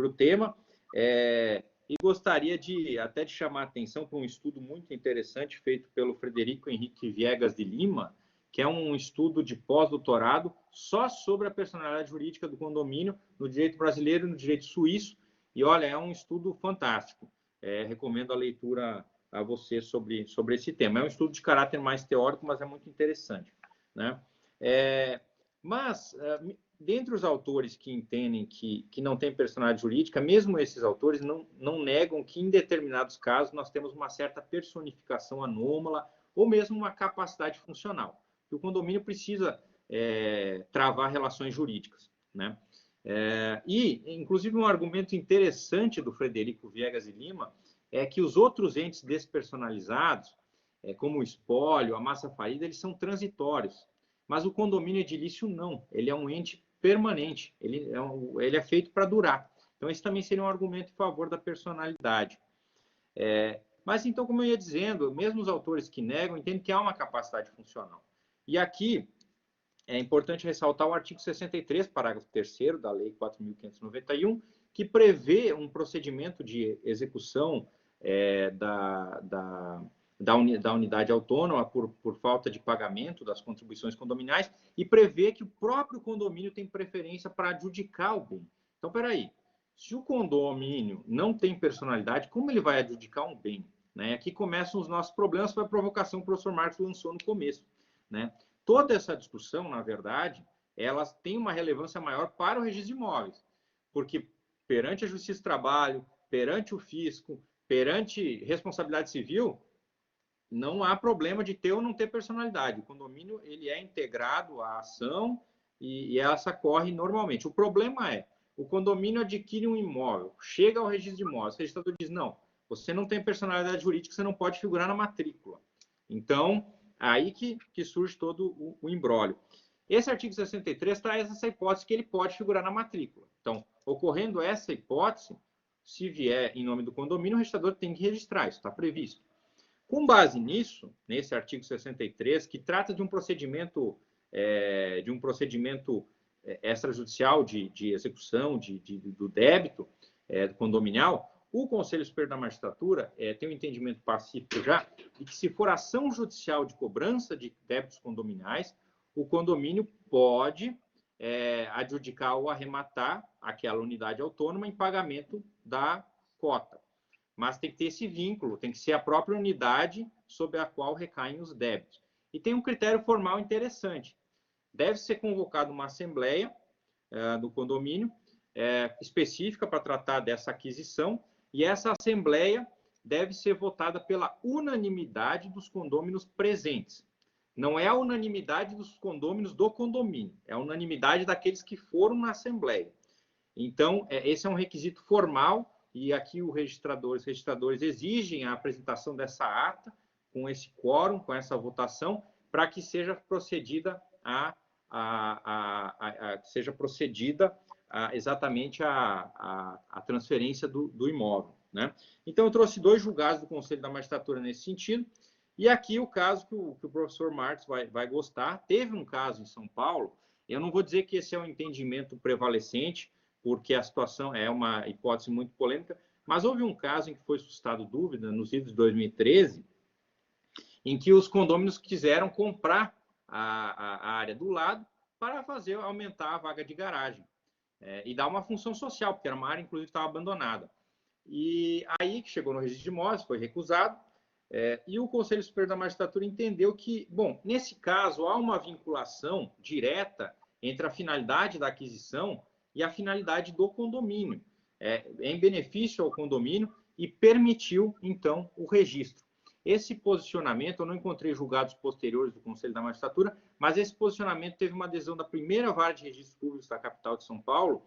o tema, e gostaria até de chamar a atenção para um estudo muito interessante feito pelo Frederico Henrique Viegas de Lima, que é um estudo de pós-doutorado só sobre a personalidade jurídica do condomínio no direito brasileiro e no direito suíço. E olha, é um estudo fantástico. Recomendo a leitura a você sobre esse tema. É um estudo de caráter mais teórico, mas é muito interessante, né? Mas dentre os autores que entendem que não tem personalidade jurídica, mesmo esses autores não negam que, em determinados casos, nós temos uma certa personificação anômala ou mesmo uma capacidade funcional. Que o condomínio precisa travar relações jurídicas, né? Inclusive, um argumento interessante do Frederico Viegas e Lima é que os outros entes despersonalizados, como o espólio, a massa falida, eles são transitórios. Mas o condomínio edilício não, ele é um ente permanente, ele é feito para durar. Então, esse também seria um argumento em favor da personalidade. Mas, então, como eu ia dizendo, mesmo os autores que negam entendem que há uma capacidade funcional. E aqui é importante ressaltar o artigo 63, parágrafo 3º da Lei 4.591, que prevê um procedimento de execução da unidade autônoma por falta de pagamento das contribuições condominiais e prevê que o próprio condomínio tem preferência para adjudicar o bem. Então, peraí, se o condomínio não tem personalidade, como ele vai adjudicar um bem? Né? Aqui começam os nossos problemas, foi a provocação que o professor Marcos lançou no começo. Né? Toda essa discussão, na verdade, ela tem uma relevância maior para o registro de imóveis, porque perante a Justiça do Trabalho, perante o fisco, perante responsabilidade civil, não há problema de ter ou não ter personalidade. O condomínio ele é integrado à ação e essa corre normalmente. O problema é, o condomínio adquire um imóvel, chega ao registro de imóveis, o registrador diz, não, você não tem personalidade jurídica, você não pode figurar na matrícula. Então, aí que surge todo o imbróglio. Esse artigo 63 traz essa hipótese que ele pode figurar na matrícula. Então, ocorrendo essa hipótese, se vier em nome do condomínio, o registrador tem que registrar, isso está previsto. Com base nisso, nesse artigo 63, que trata de um procedimento extrajudicial de execução do débito condominial, o Conselho Superior da Magistratura tem um entendimento pacífico já de que, se for ação judicial de cobrança de débitos condominiais, o condomínio pode adjudicar ou arrematar aquela unidade autônoma em pagamento da cota. Mas tem que ter esse vínculo, tem que ser a própria unidade sobre a qual recaem os débitos. E tem um critério formal interessante. Deve ser convocada uma assembleia do condomínio específica para tratar dessa aquisição, e essa assembleia deve ser votada pela unanimidade dos condôminos presentes. Não é a unanimidade dos condôminos do condomínio, é a unanimidade daqueles que foram na assembleia. Então, esse é um requisito formal, e aqui os registradores exigem a apresentação dessa ata, com esse quórum, com essa votação, para que seja procedida exatamente a transferência do imóvel. Né? Então, eu trouxe 2 julgados do Conselho da Magistratura nesse sentido, e aqui o caso que o professor Marcos vai gostar. Teve um caso em São Paulo, eu não vou dizer que esse é um entendimento prevalecente, porque a situação é uma hipótese muito polêmica, mas houve um caso em que foi suscitado dúvida, nos idos de 2013, em que os condôminos quiseram comprar a área do lado para aumentar a vaga de garagem e dar uma função social, porque era uma área, inclusive, que estava abandonada. E aí que chegou no registro de imóveis, foi recusado, e o Conselho Superior da Magistratura entendeu que, bom, nesse caso, há uma vinculação direta entre a finalidade da aquisição e a finalidade do condomínio, em benefício ao condomínio, e permitiu, então, o registro. Esse posicionamento, eu não encontrei julgados posteriores do Conselho da Magistratura, mas esse posicionamento teve uma adesão da primeira vara de registros públicos da capital de São Paulo,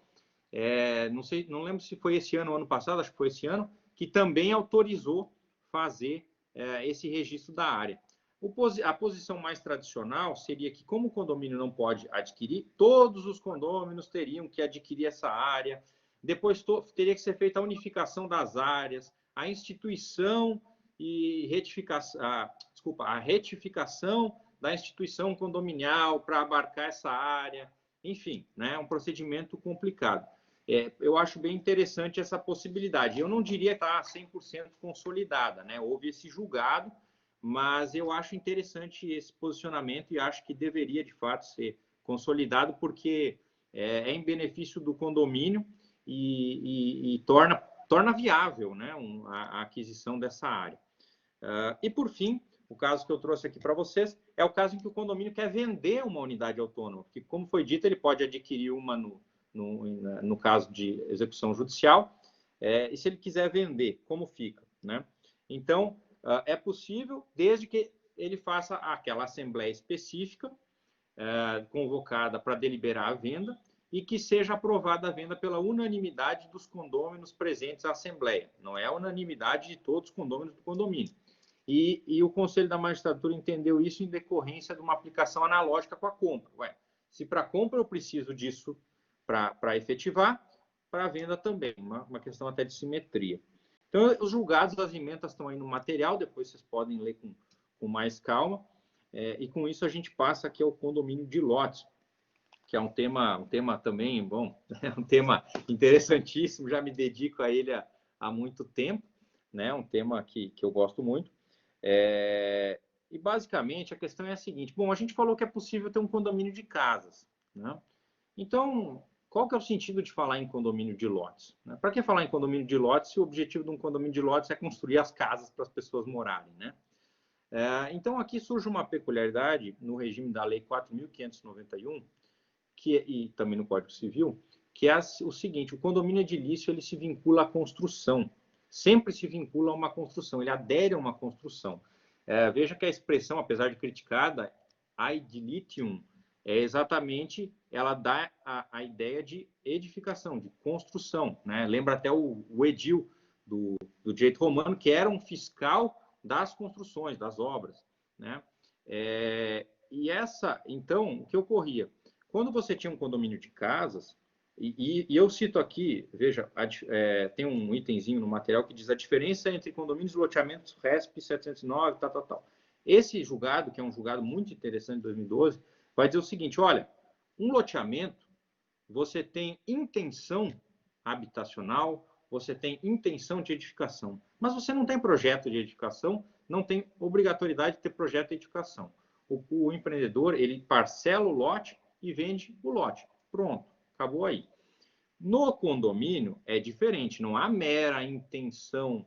não lembro se foi esse ano ou ano passado, acho que foi esse ano, que também autorizou fazer esse registro da área. A posição mais tradicional seria que, como o condomínio não pode adquirir, todos os condôminos teriam que adquirir essa área, depois teria que ser feita a unificação das áreas, a instituição e a retificação da instituição condominial para abarcar essa área, enfim, né, é um procedimento complicado. Eu acho bem interessante essa possibilidade. Eu não diria que está 100% consolidada, né? Houve esse julgado, mas eu acho interessante esse posicionamento e acho que deveria, de fato, ser consolidado, porque é em benefício do condomínio e torna viável, né, a aquisição dessa área. E, por fim, O caso que eu trouxe aqui para vocês é o caso em que o condomínio quer vender uma unidade autônoma, porque, como foi dito, ele pode adquirir uma no caso de execução judicial, e se ele quiser vender, como fica, né? Então, é possível, desde que ele faça aquela assembleia específica, convocada para deliberar a venda, e que seja aprovada a venda pela unanimidade dos condôminos presentes à assembleia. Não é a unanimidade de todos os condôminos do condomínio. E o Conselho da Magistratura entendeu isso em decorrência de uma aplicação analógica com a compra. Se para a compra eu preciso disso para efetivar, para a venda também, uma questão até de simetria. Então, os julgados das emendas estão aí no material, depois vocês podem ler com mais calma, e com isso a gente passa aqui ao condomínio de lotes, que é um tema também, bom, é um tema interessantíssimo, já me dedico a ele há muito tempo, né? Um tema que eu gosto muito. E basicamente a questão é a seguinte: bom, a gente falou que é possível ter um condomínio de casas, né? Então, qual que é o sentido de falar em condomínio de lotes? Né? Para que falar em condomínio de lotes se o objetivo de um condomínio de lotes é construir as casas para as pessoas morarem, né? Então, aqui surge uma peculiaridade no regime da Lei 4.591, e também no Código Civil, que é o seguinte: o condomínio edilício ele se vincula à construção, sempre se vincula a uma construção, ele adere a uma construção. Veja que a expressão, apesar de criticada, ad litium, exatamente, ela dá a ideia de edificação, de construção, né? Lembra até o edil do direito romano, que era um fiscal das construções, das obras, né? Então, o que ocorria? Quando você tinha um condomínio de casas, e eu cito aqui, veja, tem um itemzinho no material que diz a diferença entre condomínios e loteamentos RESP 709, tal. Esse julgado, que é um julgado muito interessante de 2012, vai dizer o seguinte: olha, um loteamento, você tem intenção habitacional, você tem intenção de edificação, mas você não tem projeto de edificação, não tem obrigatoriedade de ter projeto de edificação. O empreendedor, ele parcela o lote e vende o lote. Pronto, acabou aí. No condomínio é diferente, não há mera intenção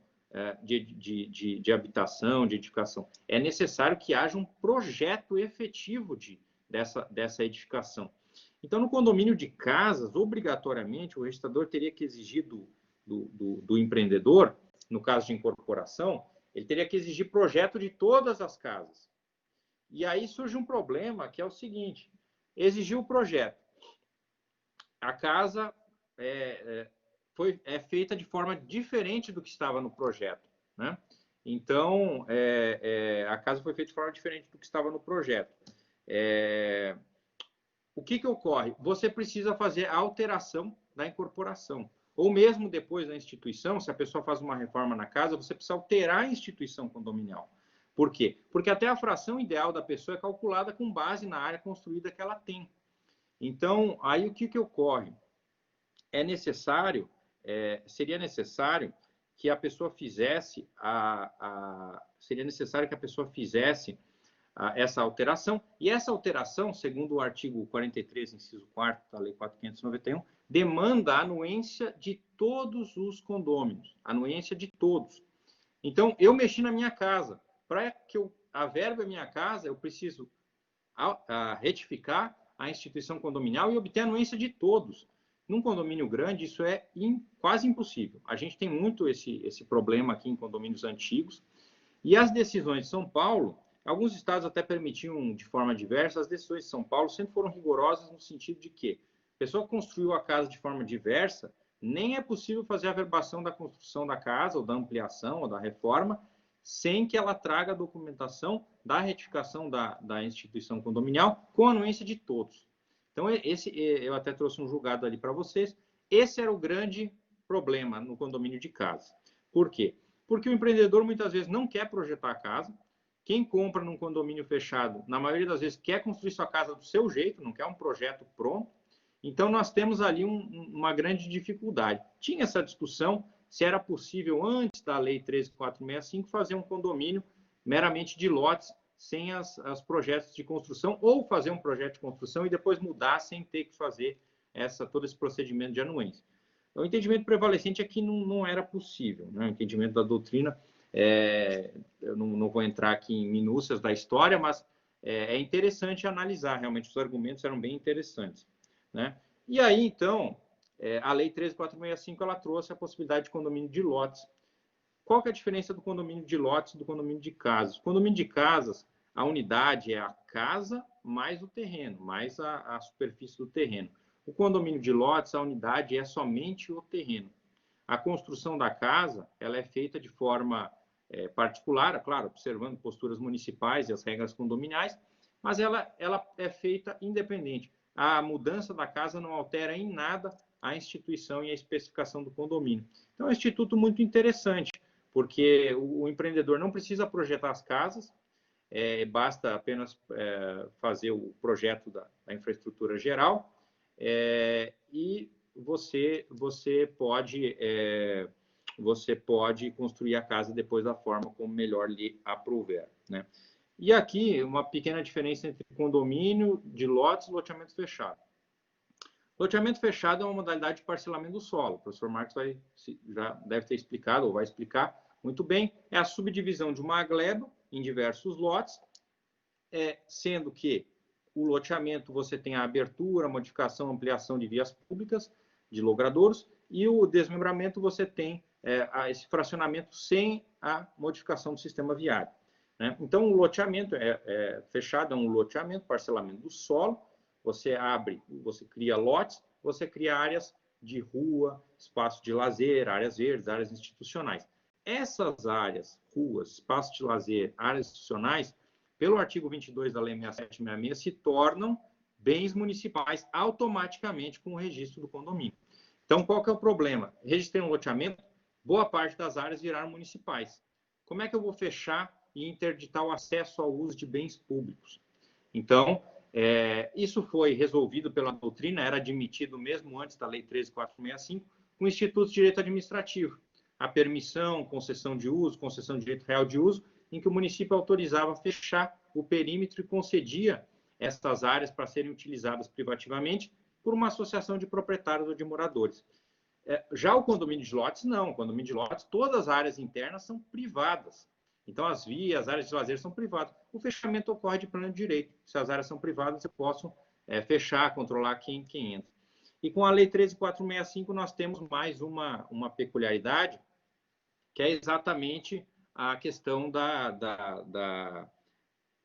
de habitação, de edificação. É necessário que haja um projeto efetivo dessa edificação. Então, no condomínio de casas, obrigatoriamente, o registrador teria que exigir do empreendedor, no caso de incorporação, ele teria que exigir projeto de todas as casas. E aí surge um problema, que é o seguinte: exigiu o projeto. A casa é feita de forma diferente do que estava no projeto, né? Então, a casa foi feita de forma diferente do que estava no projeto. O que ocorre? Você precisa fazer a alteração da incorporação. Ou mesmo depois da instituição, se a pessoa faz uma reforma na casa, você precisa alterar a instituição condominial. Por quê? Porque até a fração ideal da pessoa é calculada com base na área construída que ela tem. Então, aí o que ocorre? Seria necessário que a pessoa fizesse essa alteração, e essa alteração, segundo o artigo 43, inciso 4º da Lei 4.591, demanda a anuência de todos os condôminos, anuência de todos. Então, eu mexi na minha casa. Para que eu averbe a minha casa, eu preciso retificar a instituição condominial e obter a anuência de todos. Num condomínio grande, isso é quase impossível. A gente tem muito esse problema aqui em condomínios antigos. E as decisões de São Paulo, alguns estados até permitiam de forma diversa, as decisões de São Paulo sempre foram rigorosas no sentido de que a pessoa construiu a casa de forma diversa, nem é possível fazer a averbação da construção da casa, ou da ampliação, ou da reforma, sem que ela traga a documentação da retificação da instituição condominial com a anuência de todos. Então, eu até trouxe um julgado ali para vocês. Esse era o grande problema no condomínio de casa. Por quê? Porque o empreendedor muitas vezes não quer projetar a casa. Quem compra num condomínio fechado, na maioria das vezes, quer construir sua casa do seu jeito, não quer um projeto pronto. Então, nós temos ali uma grande dificuldade. Tinha essa discussão se era possível, antes da Lei 13.465, fazer um condomínio meramente de lotes, sem os projetos de construção, ou fazer um projeto de construção e depois mudar sem ter que fazer todo esse procedimento de anuência. O entendimento prevalecente é que não era possível, né? O entendimento da doutrina Eu não vou entrar aqui em minúcias da história, mas é interessante analisar, realmente, os argumentos eram bem interessantes, né? E aí, então, a Lei 13.465, ela trouxe a possibilidade de condomínio de lotes. Qual que é a diferença do condomínio de lotes e do condomínio de casas? O condomínio de casas, a unidade é a casa mais o terreno, mais a superfície do terreno. O condomínio de lotes, a unidade é somente o terreno. A construção da casa, ela é feita de forma particular, claro, observando posturas municipais e as regras condominiais, mas ela é feita independente. A mudança da casa não altera em nada a instituição e a especificação do condomínio. Então, é um instituto muito interessante, porque o empreendedor não precisa projetar as casas, basta apenas fazer o projeto da infraestrutura geral, e você pode construir a casa depois da forma como melhor lhe aprouver, né? E aqui, uma pequena diferença entre condomínio de lotes e loteamento fechado. Loteamento fechado é uma modalidade de parcelamento do solo. O professor Marcos já deve ter explicado, ou vai explicar muito bem. É a subdivisão de uma gleba em diversos lotes, sendo que o loteamento você tem a abertura, modificação, ampliação de vias públicas, de logradouros, e o desmembramento você tem esse fracionamento sem a modificação do sistema viário, né? Então, o loteamento fechado é um loteamento, parcelamento do solo, você abre, você cria lotes, você cria áreas de rua, espaço de lazer, áreas verdes, áreas institucionais. Essas áreas, ruas, espaço de lazer, áreas institucionais, pelo artigo 22 da Lei 6766, se tornam bens municipais automaticamente com o registro do condomínio. Então, qual que é o problema? Registrei um loteamento, boa parte das áreas viraram municipais. Como é que eu vou fechar e interditar o acesso ao uso de bens públicos? Então, isso foi resolvido pela doutrina, era admitido mesmo antes da Lei 13.465, com o Instituto de Direito Administrativo. A permissão, concessão de uso, concessão de direito real de uso, em que o município autorizava fechar o perímetro e concedia essas áreas para serem utilizadas privativamente por uma associação de proprietários ou de moradores. Já o condomínio de lotes, não. O condomínio de lotes, todas as áreas internas são privadas. Então, as vias, as áreas de lazer são privadas. O fechamento ocorre de plano de direito. Se as áreas são privadas, eu posso fechar, controlar quem entra. E com a Lei 13.465, nós temos mais uma peculiaridade, que é exatamente a questão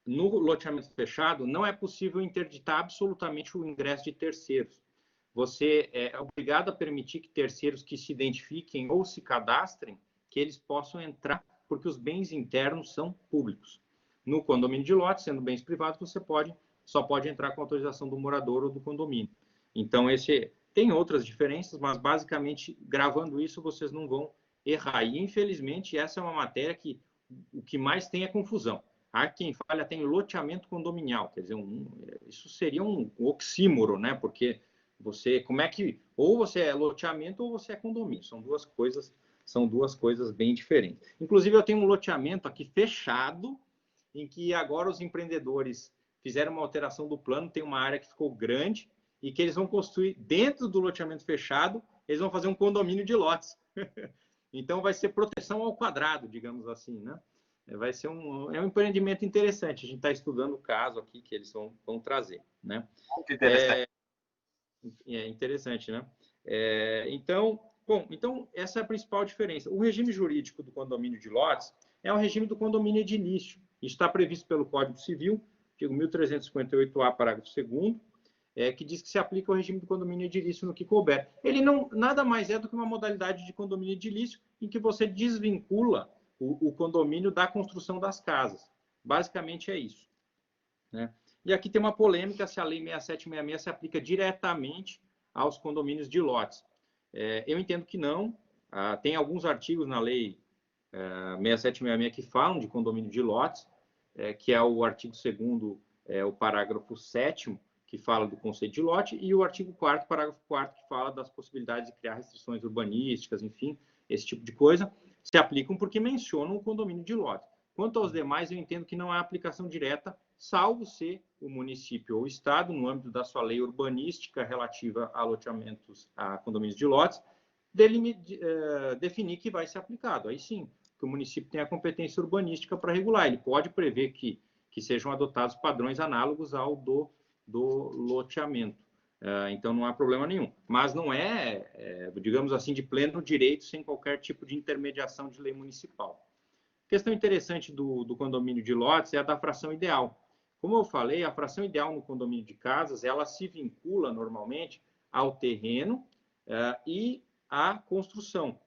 no loteamento fechado, não é possível interditar absolutamente o ingresso de terceiros. Você é obrigado a permitir que terceiros que se identifiquem ou se cadastrem, que eles possam entrar, porque os bens internos são públicos. No condomínio de lote, sendo bens privados, você só pode entrar com autorização do morador ou do condomínio. Então, tem outras diferenças, mas basicamente, gravando isso, vocês não vão errar. E, infelizmente, essa é uma matéria que o que mais tem é confusão. Há quem fale até em loteamento condominial, quer dizer, isso seria um oxímoro, né? Porque como é que, ou você é loteamento ou você é condomínio, são duas coisas bem diferentes. Inclusive, eu tenho um loteamento aqui fechado, em que agora os empreendedores fizeram uma alteração do plano, tem uma área que ficou grande, e que eles vão construir dentro do loteamento fechado, eles vão fazer um condomínio de lotes. Então, vai ser proteção ao quadrado, digamos assim, né? Vai ser um empreendimento interessante. A gente está estudando o caso aqui que eles vão trazer, né? Muito interessante. É interessante, né? Então, essa é a principal diferença. O regime jurídico do condomínio de lotes é o regime do condomínio edilício. Isso está previsto pelo Código Civil, artigo 1358-A, parágrafo 2º, que diz que se aplica o regime do condomínio edilício no que couber. Ele nada mais é do que uma modalidade de condomínio edilício em que você desvincula o condomínio da construção das casas. Basicamente é isso, né? E aqui tem uma polêmica se a Lei 6766 se aplica diretamente aos condomínios de lotes. Eu entendo que não. Tem alguns artigos na Lei 6766 que falam de condomínio de lotes, que é o artigo 2º, o parágrafo 7º, que fala do conceito de lote, e o artigo 4º, parágrafo 4º, que fala das possibilidades de criar restrições urbanísticas, enfim, esse tipo de coisa, se aplicam porque mencionam o condomínio de lote. Quanto aos demais, eu entendo que não há aplicação direta, salvo se o município ou o Estado, no âmbito da sua lei urbanística relativa a loteamentos, a condomínios de lotes, definir que vai ser aplicado. Aí sim, porque o município tem a competência urbanística para regular. Ele pode prever que sejam adotados padrões análogos ao do loteamento. Então, não há problema nenhum. Mas não digamos assim, de pleno direito, sem qualquer tipo de intermediação de lei municipal. Questão interessante do condomínio de lotes é a da fração ideal. Como eu falei, a fração ideal no condomínio de casas, ela se vincula normalmente ao terreno e à construção,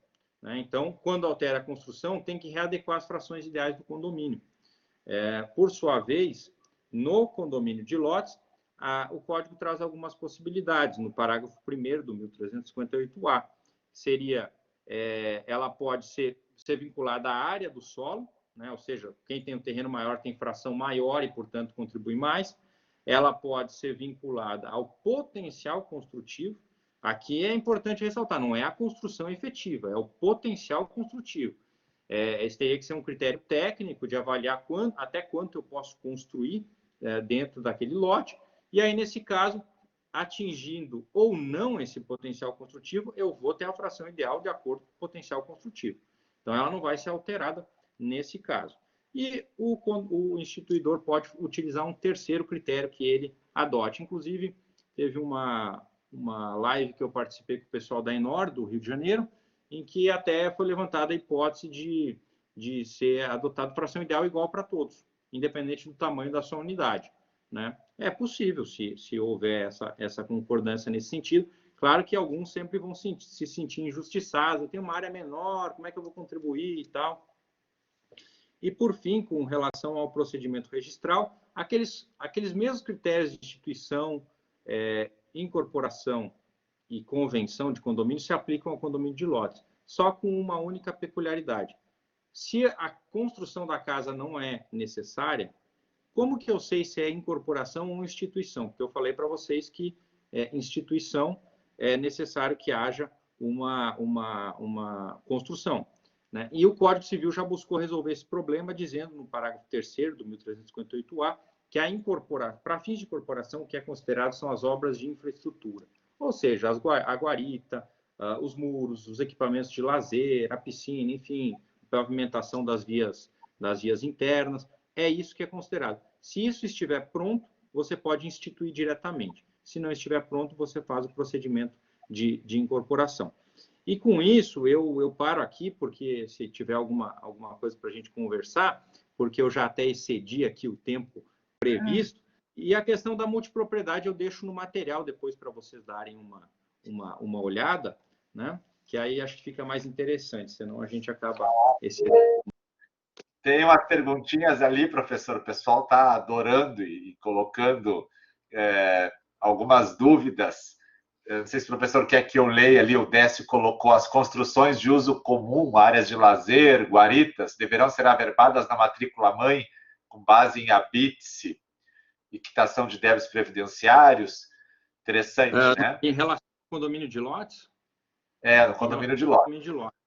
né? Então, quando altera a construção, tem que readequar as frações ideais do condomínio. Por sua vez, no condomínio de lotes, o código traz algumas possibilidades. No parágrafo 1º do 1358A, ela pode ser vinculada à área do solo, né? Ou seja, quem tem um terreno maior tem fração maior e, portanto, contribui mais. Ela pode ser vinculada ao potencial construtivo. Aqui é importante ressaltar, não é a construção efetiva, é o potencial construtivo. Esse teria que ser um critério técnico de avaliar até quanto eu posso construir dentro daquele lote. E aí, nesse caso, atingindo ou não esse potencial construtivo, eu vou ter a fração ideal de acordo com o potencial construtivo. Então, ela não vai ser alterada nesse caso. E o instituidor pode utilizar um terceiro critério que ele adote. Inclusive, teve uma live que eu participei com o pessoal da Enor, do Rio de Janeiro, em que até foi levantada a hipótese de ser adotado fração ideal igual para todos, independente do tamanho da sua unidade, né? É possível, se houver essa concordância nesse sentido. Claro que alguns sempre vão se sentir injustiçados. Eu tenho uma área menor, como é que eu vou contribuir e tal? E, por fim, com relação ao procedimento registral, aqueles mesmos critérios de instituição, incorporação e convenção de condomínio se aplicam ao condomínio de lotes, só com uma única peculiaridade. Se a construção da casa não é necessária, como que eu sei se é incorporação ou instituição? Porque eu falei para vocês que instituição é necessário que haja uma construção, né? E o Código Civil já buscou resolver esse problema, dizendo no parágrafo 3º do 1358A que para fins de incorporação, o que é considerado são as obras de infraestrutura, ou seja, a guarita, os muros, os equipamentos de lazer, a piscina, enfim, pavimentação das vias internas. É isso que é considerado. Se isso estiver pronto, você pode instituir diretamente. Se não estiver pronto, você faz o procedimento de incorporação. E com isso, eu paro aqui, porque se tiver alguma coisa para a gente conversar, porque eu já até excedi aqui o tempo previsto, e a questão da multipropriedade eu deixo no material depois para vocês darem uma olhada, né? Que aí acho que fica mais interessante, senão a gente acaba Tem umas perguntinhas ali, professor. O pessoal está adorando e colocando algumas dúvidas. Eu não sei se o professor quer que eu leia ali. O Décio colocou: as construções de uso comum, áreas de lazer, guaritas, deverão ser averbadas na matrícula-mãe com base em habite-se e quitação de débitos previdenciários. Interessante, né? Em relação ao condomínio de lotes? No condomínio de lotes.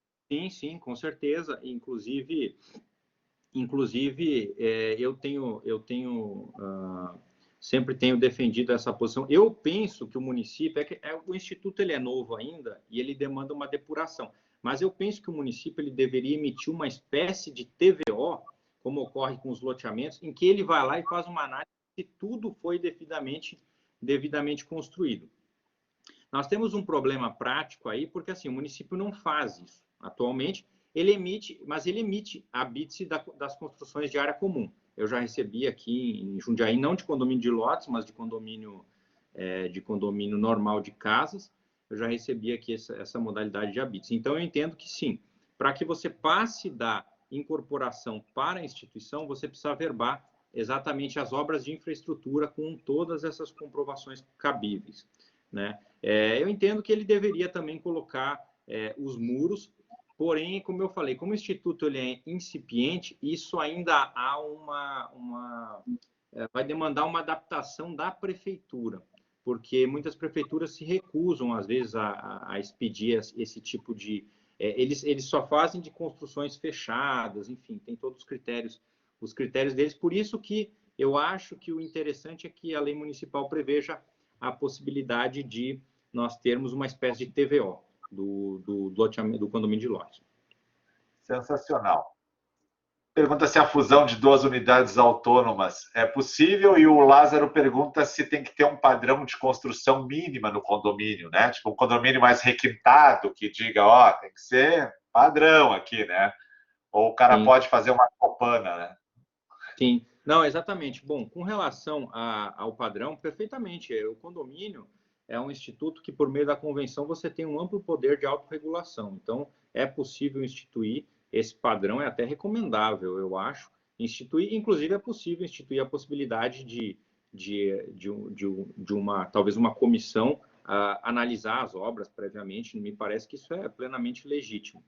Sim, com certeza. Inclusive eu sempre tenho defendido essa posição. Eu penso que o município, o Instituto ele é novo ainda e ele demanda uma depuração, mas eu penso que o município ele deveria emitir uma espécie de TVO, como ocorre com os loteamentos, em que ele vai lá e faz uma análise se tudo foi devidamente construído. Nós temos um problema prático aí, porque assim, o município não faz isso. Atualmente, ele emite habite-se das construções de área comum. Eu já recebi aqui em Jundiaí, não de condomínio de lotes, mas de condomínio normal de casas, eu já recebi aqui essa modalidade de habite-se. Então, eu entendo que sim, para que você passe da incorporação para a instituição, você precisa averbar exatamente as obras de infraestrutura com todas essas comprovações cabíveis, né? Eu entendo que ele deveria também colocar os muros, porém, como eu falei, como o Instituto ele é incipiente, isso ainda vai demandar uma adaptação da prefeitura, porque muitas prefeituras se recusam, às vezes, a expedir esse tipo de... Eles só fazem de construções fechadas, enfim, tem todos os critérios deles. Por isso que eu acho que o interessante é que a lei municipal preveja a possibilidade de nós termos uma espécie de TVO do condomínio de lotes. Sensacional. pergunta se a fusão de 2 unidades autônomas é possível e o Lázaro pergunta se tem que ter um padrão de construção mínima no condomínio, né? Tipo, um condomínio mais requintado que diga, ó, tem que ser padrão aqui, né? Ou o cara Sim. pode fazer uma copana, né? Sim, não, exatamente. Bom, com relação ao padrão, perfeitamente. O condomínio é um instituto que, por meio da convenção, você tem um amplo poder de autorregulação. Então, é possível instituir esse padrão, é até recomendável, eu acho. Instituir, inclusive, é possível instituir a possibilidade de uma, talvez, uma comissão analisar as obras previamente. Me parece que isso é plenamente legítimo.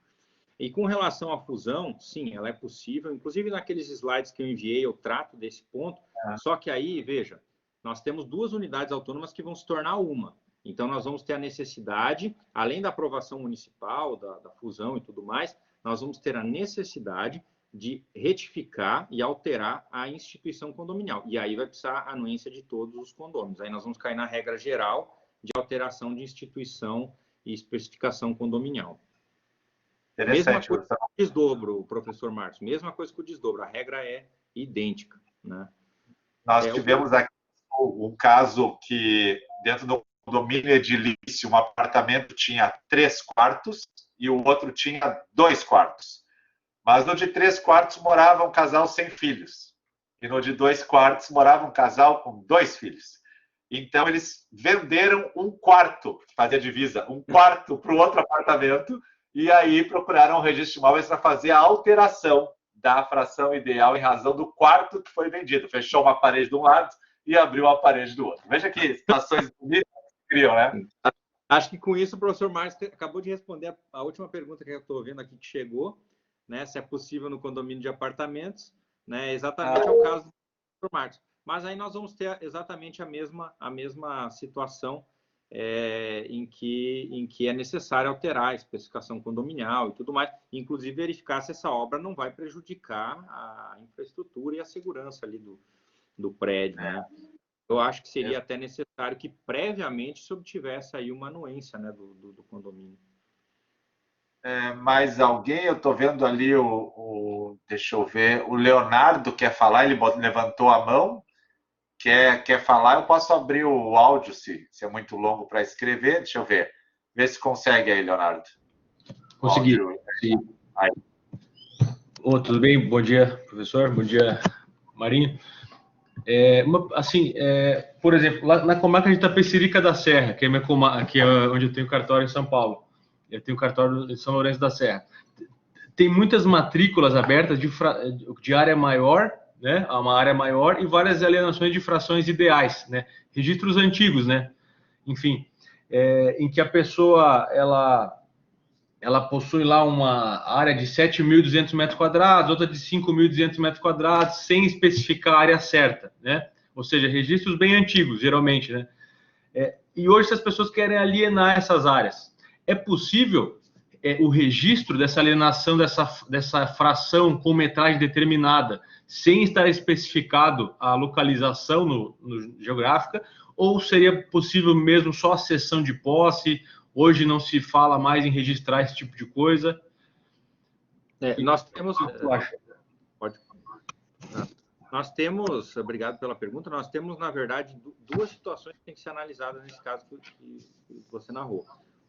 E com relação à fusão, sim, ela é possível. Inclusive, naqueles slides que eu enviei, eu trato desse ponto. Só que aí, veja, nós temos 2 unidades autônomas que vão se tornar uma. Então, nós vamos ter a necessidade, além da aprovação municipal, da fusão e tudo mais, nós vamos ter a necessidade de retificar e alterar a instituição condominial. E aí vai precisar a anuência de todos os condôminos. Aí nós vamos cair na regra geral de alteração de instituição e especificação condominial. Mesma coisa com o desdobro, professor Marcos. Mesma coisa com o desdobro. A regra é idêntica, né? Nós tivemos aqui um caso que, dentro do condomínio edilício, um apartamento tinha 3 quartos e o outro tinha 2 quartos. Mas no de 3 quartos morava um casal sem filhos. E no de 2 quartos morava um casal com 2 filhos. Então, eles venderam um quarto, fazia divisa, um quarto para o outro apartamento, e aí procuraram o registro de imóveis para fazer a alteração da fração ideal em razão do quarto que foi vendido. Fechou uma parede de um lado e abriu a parede do outro. Veja que situações bonitas que criam, né? Acho que com isso o professor Marcos acabou de responder a última pergunta que eu estou vendo aqui que chegou, né? Se é possível no condomínio de apartamentos, né? Exatamente é o caso do professor Marcos. Mas aí nós vamos ter exatamente a mesma situação em que é necessário alterar a especificação condominial e tudo mais, inclusive verificar se essa obra não vai prejudicar a infraestrutura e a segurança ali do prédio, né? Eu acho que seria até necessário que previamente se obtivesse aí uma anuência, né, do condomínio. Mais alguém? Eu estou vendo ali deixa eu ver, o Leonardo quer falar, ele levantou a mão. Quer falar? Eu posso abrir o áudio se é muito longo para escrever. Deixa eu ver. Vê se consegue aí, Leonardo. Consegui. Aí. Tudo bem? Bom dia, professor. Bom dia, Marinho. Por exemplo, lá na comarca de Itapecerica da Serra, que é onde eu tenho cartório em São Paulo, eu tenho cartório em São Lourenço da Serra, tem muitas matrículas abertas de área maior, né, uma área maior, e várias alienações de frações ideais, né, registros antigos, né, enfim, em que a pessoa ela possui lá uma área de 7.200 metros quadrados, outra de 5.200 metros quadrados, sem especificar a área certa, né, ou seja, registros bem antigos, geralmente, né, e hoje essas pessoas querem alienar essas áreas. É possível o registro dessa alienação dessa fração com metragem determinada, sem estar especificado a localização no geográfica, ou seria possível mesmo só a cessão de posse? Hoje não se fala mais em registrar esse tipo de coisa. Nós temos... Nós temos, obrigado pela pergunta, nós temos, na verdade, 2 situações que têm que ser analisadas nesse caso que você narrou.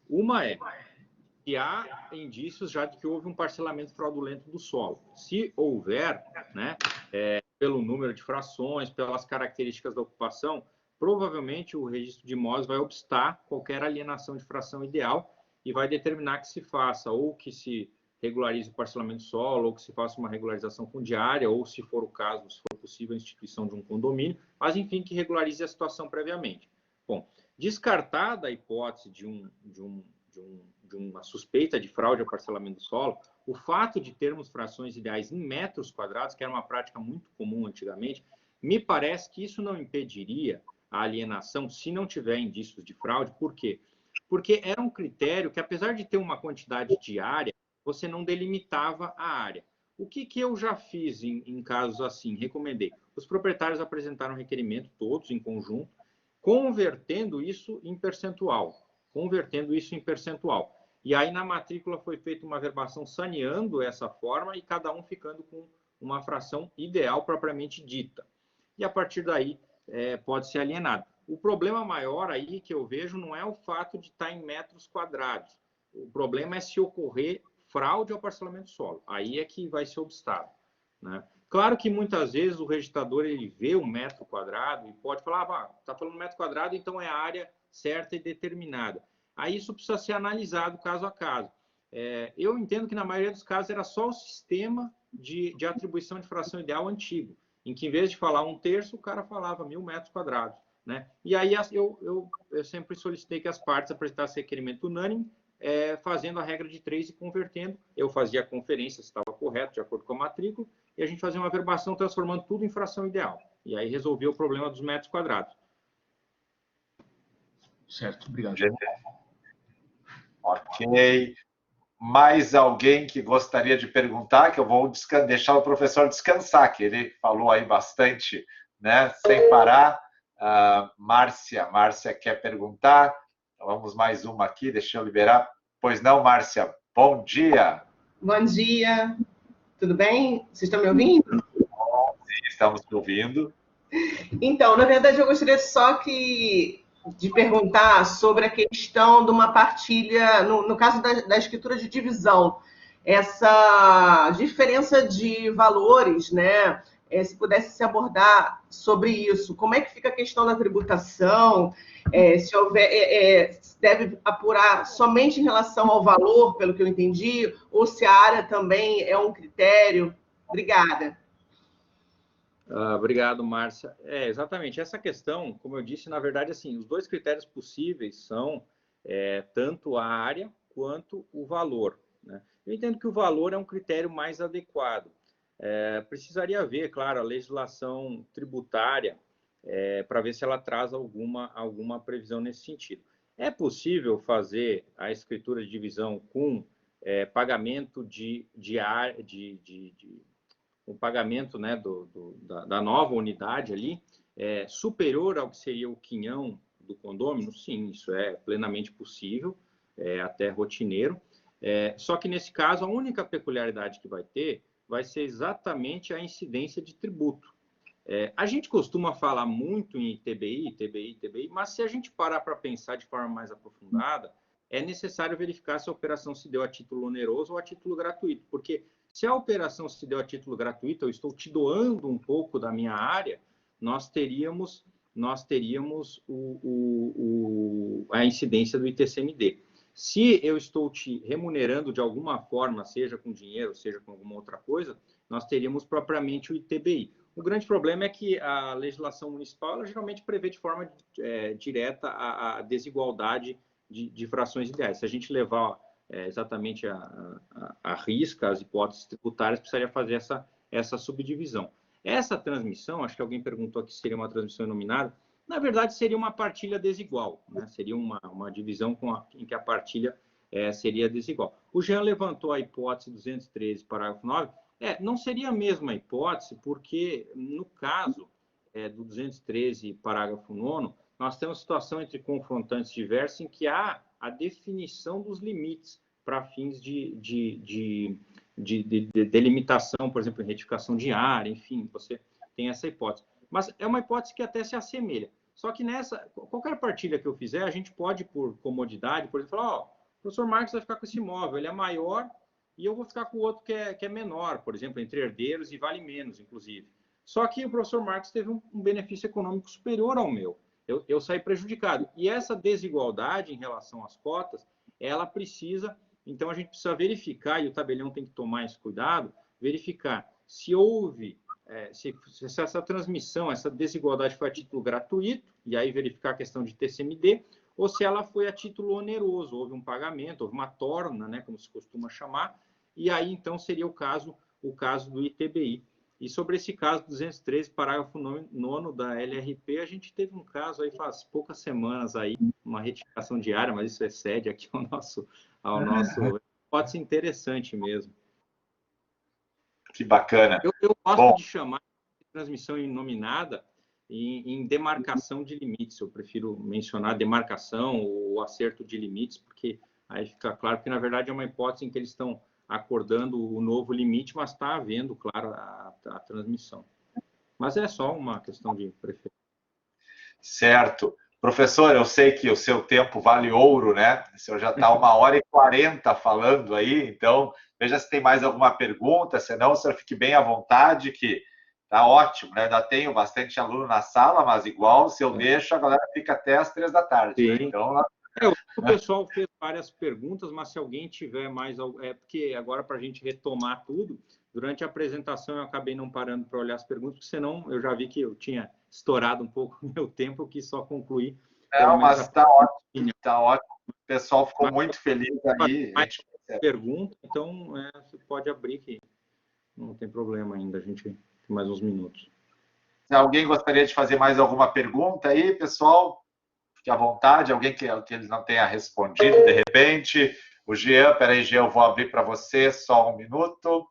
Uma é que há indícios já de que houve um parcelamento fraudulento do solo. Se houver, né, pelo número de frações, pelas características da ocupação, provavelmente o registro de imóveis vai obstar qualquer alienação de fração ideal e vai determinar que se faça ou que se regularize o parcelamento do solo, ou que se faça uma regularização fundiária, ou, se for o caso, se for possível, a instituição de um condomínio, mas, enfim, que regularize a situação previamente. Bom, descartada a hipótese de uma suspeita de fraude ao parcelamento do solo, o fato de termos frações ideais em metros quadrados, que era uma prática muito comum antigamente, me parece que isso não impediria a alienação se não tiver indícios de fraude. Por quê? Porque era um critério que, apesar de ter uma quantidade de área, você não delimitava a área. O que eu já fiz em casos assim? Recomendei. Os proprietários apresentaram requerimento, todos em conjunto, convertendo isso em percentual. E aí, na matrícula, foi feita uma verbação saneando essa forma e cada um ficando com uma fração ideal propriamente dita. E a partir daí pode ser alienado. O problema maior aí que eu vejo não é o fato de estar em metros quadrados. O problema é se ocorrer fraude ao parcelamento solo. Aí é que vai ser obstáculo, né? Claro que muitas vezes o registrador ele vê um metro quadrado e pode falar, está falando metro quadrado, então é a área certa e determinada. Aí isso precisa ser analisado caso a caso. Eu entendo que na maioria dos casos era só o sistema de atribuição de fração ideal antigo, em que em vez de falar 1/3, o cara falava 1000 metros quadrados, né? E aí eu sempre solicitei que as partes apresentassem requerimento unânime, fazendo a regra de 3 e convertendo. Eu fazia a conferência se estava correto, de acordo com a matrícula, e a gente fazia uma averbação transformando tudo em fração ideal. E aí resolvia o problema dos metros quadrados. Certo, obrigado. Ok. Mais alguém que gostaria de perguntar? Que eu vou deixar o professor descansar, que ele falou aí bastante, né? Sem parar. Márcia quer perguntar. Então, vamos mais uma aqui, deixa eu liberar. Pois não, Márcia? Bom dia. Bom dia. Tudo bem? Vocês estão me ouvindo? Sim, estamos te ouvindo. Então, na verdade, eu gostaria só de perguntar sobre a questão de uma partilha, no caso da escritura de divisão, essa diferença de valores, né? Se pudesse se abordar sobre isso, como é que fica a questão da tributação? Se houver, deve apurar somente em relação ao valor, pelo que eu entendi, ou se a área também é um critério? Obrigada. Obrigado, Márcia. Exatamente. Essa questão, como eu disse, na verdade, assim, os dois critérios possíveis são tanto a área quanto o valor, né? Eu entendo que o valor é um critério mais adequado. Precisaria ver, claro, a legislação tributária para ver se ela traz alguma previsão nesse sentido. É possível fazer a escritura de divisão com pagamento o pagamento, né, da nova unidade ali superior ao que seria o quinhão do condômino? Sim, isso é plenamente possível, até rotineiro. Só que nesse caso, a única peculiaridade que vai ter vai ser exatamente a incidência de tributo. A gente costuma falar muito em ITBI, mas se a gente parar para pensar de forma mais aprofundada, é necessário verificar se a operação se deu a título oneroso ou a título gratuito, porque se a operação se deu a título gratuito, eu estou te doando um pouco da minha área, nós teríamos a incidência do ITCMD. Se eu estou te remunerando de alguma forma, seja com dinheiro, seja com alguma outra coisa, nós teríamos propriamente o ITBI. O grande problema é que a legislação municipal ela geralmente prevê de forma direta a desigualdade de frações ideais. Se a gente levar exatamente a risca as hipóteses tributárias, precisaria fazer essa subdivisão. Essa transmissão, acho que alguém perguntou aqui se seria uma transmissão inominada, na verdade seria uma partilha desigual, né? Seria uma divisão em que a partilha seria desigual. O Jean levantou a hipótese 213, parágrafo 9, não seria a mesma hipótese, porque no caso do 213, parágrafo 9, nós temos situação entre confrontantes diversos em que há a definição dos limites para fins de delimitação, por exemplo, em retificação de área, enfim, você tem essa hipótese. Mas é uma hipótese que até se assemelha. Só que qualquer partilha que eu fizer, a gente pode, por comodidade, por exemplo, falar, o professor Marcos vai ficar com esse imóvel, ele é maior e eu vou ficar com o outro que é menor, por exemplo, entre herdeiros e vale menos, inclusive. Só que o professor Marcos teve um benefício econômico superior ao meu. Eu saí prejudicado. E essa desigualdade em relação às cotas, ela precisa... Então, a gente precisa verificar, e o tabelião tem que tomar esse cuidado, verificar se houve, se essa transmissão, essa desigualdade foi a título gratuito, e aí verificar a questão de TCMD, ou se ela foi a título oneroso, houve um pagamento, houve uma torna, né, como se costuma chamar, e aí, então, seria o caso do ITBI. E sobre esse caso 213, parágrafo 9º da LRP, a gente teve um caso aí faz poucas semanas aí, uma retificação diária, mas isso excede aqui ao nosso pode ser interessante mesmo. Que bacana. Eu gosto de chamar de transmissão inominada em demarcação de limites. Eu prefiro mencionar demarcação ou acerto de limites, porque aí fica claro que, na verdade, é uma hipótese em que eles estão acordando o novo limite, mas está havendo, claro, a transmissão. Mas é só uma questão de preferência. Certo. Professor, eu sei que o seu tempo vale ouro, né? O senhor já está 1h40 falando aí, então veja se tem mais alguma pergunta, senão o senhor fique bem à vontade, que tá ótimo, né? Ainda tenho bastante aluno na sala, mas igual, se eu deixo, a galera fica até às 3 da tarde. Né? Então, o pessoal fez várias perguntas, mas se alguém tiver mais... porque agora, para a gente retomar tudo, durante a apresentação eu acabei não parando para olhar as perguntas, porque senão eu já vi que eu tinha estourado um pouco o meu tempo, eu quis só concluir. Não, mas está ótimo, está ótimo. O pessoal ficou muito feliz aí. Mais pergunta, então você pode abrir, que não tem problema ainda, a gente tem mais uns minutos. Se alguém gostaria de fazer mais alguma pergunta aí, pessoal, fique à vontade. Alguém que eles não tenha respondido, de repente. O Jean, peraí, Jean, eu vou abrir para você só um minuto.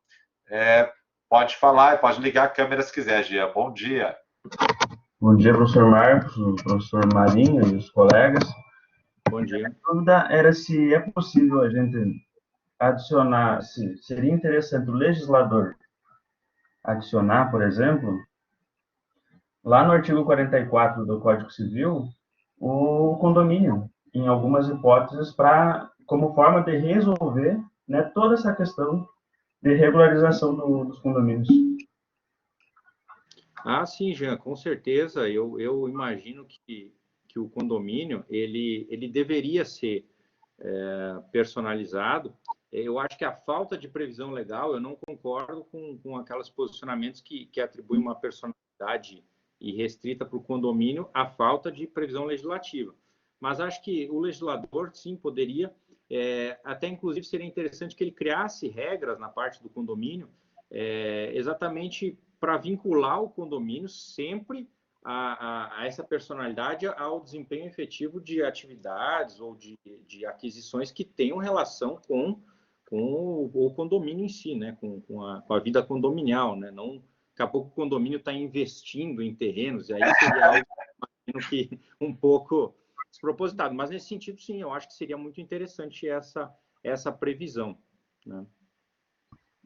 Pode falar, pode ligar a câmera se quiser, Jean. Bom dia. Bom dia, professor Marcos, o professor Marinho e os colegas. Bom dia. A dúvida era se é possível a gente adicionar, se seria interessante o legislador adicionar, por exemplo, lá no artigo 44 do Código Civil, o condomínio, em algumas hipóteses, como forma de resolver, né, toda essa questão de regularização dos condomínios. Ah, sim, Jean, com certeza. Eu imagino que o condomínio ele deveria ser personalizado. Eu acho que a falta de previsão legal, eu não concordo com aqueles posicionamentos que atribuem uma personalidade irrestrita para o condomínio, a falta de previsão legislativa. Mas acho que o legislador, sim, poderia, até inclusive seria interessante que ele criasse regras na parte do condomínio, exatamente para vincular o condomínio sempre a essa personalidade ao desempenho efetivo de atividades ou de aquisições que tenham relação com o condomínio em si, né? com a vida condominial. Né? Não, daqui a pouco o condomínio está investindo em terrenos, e aí seria algo que um pouco despropositado. Mas nesse sentido, sim, eu acho que seria muito interessante essa previsão. Né?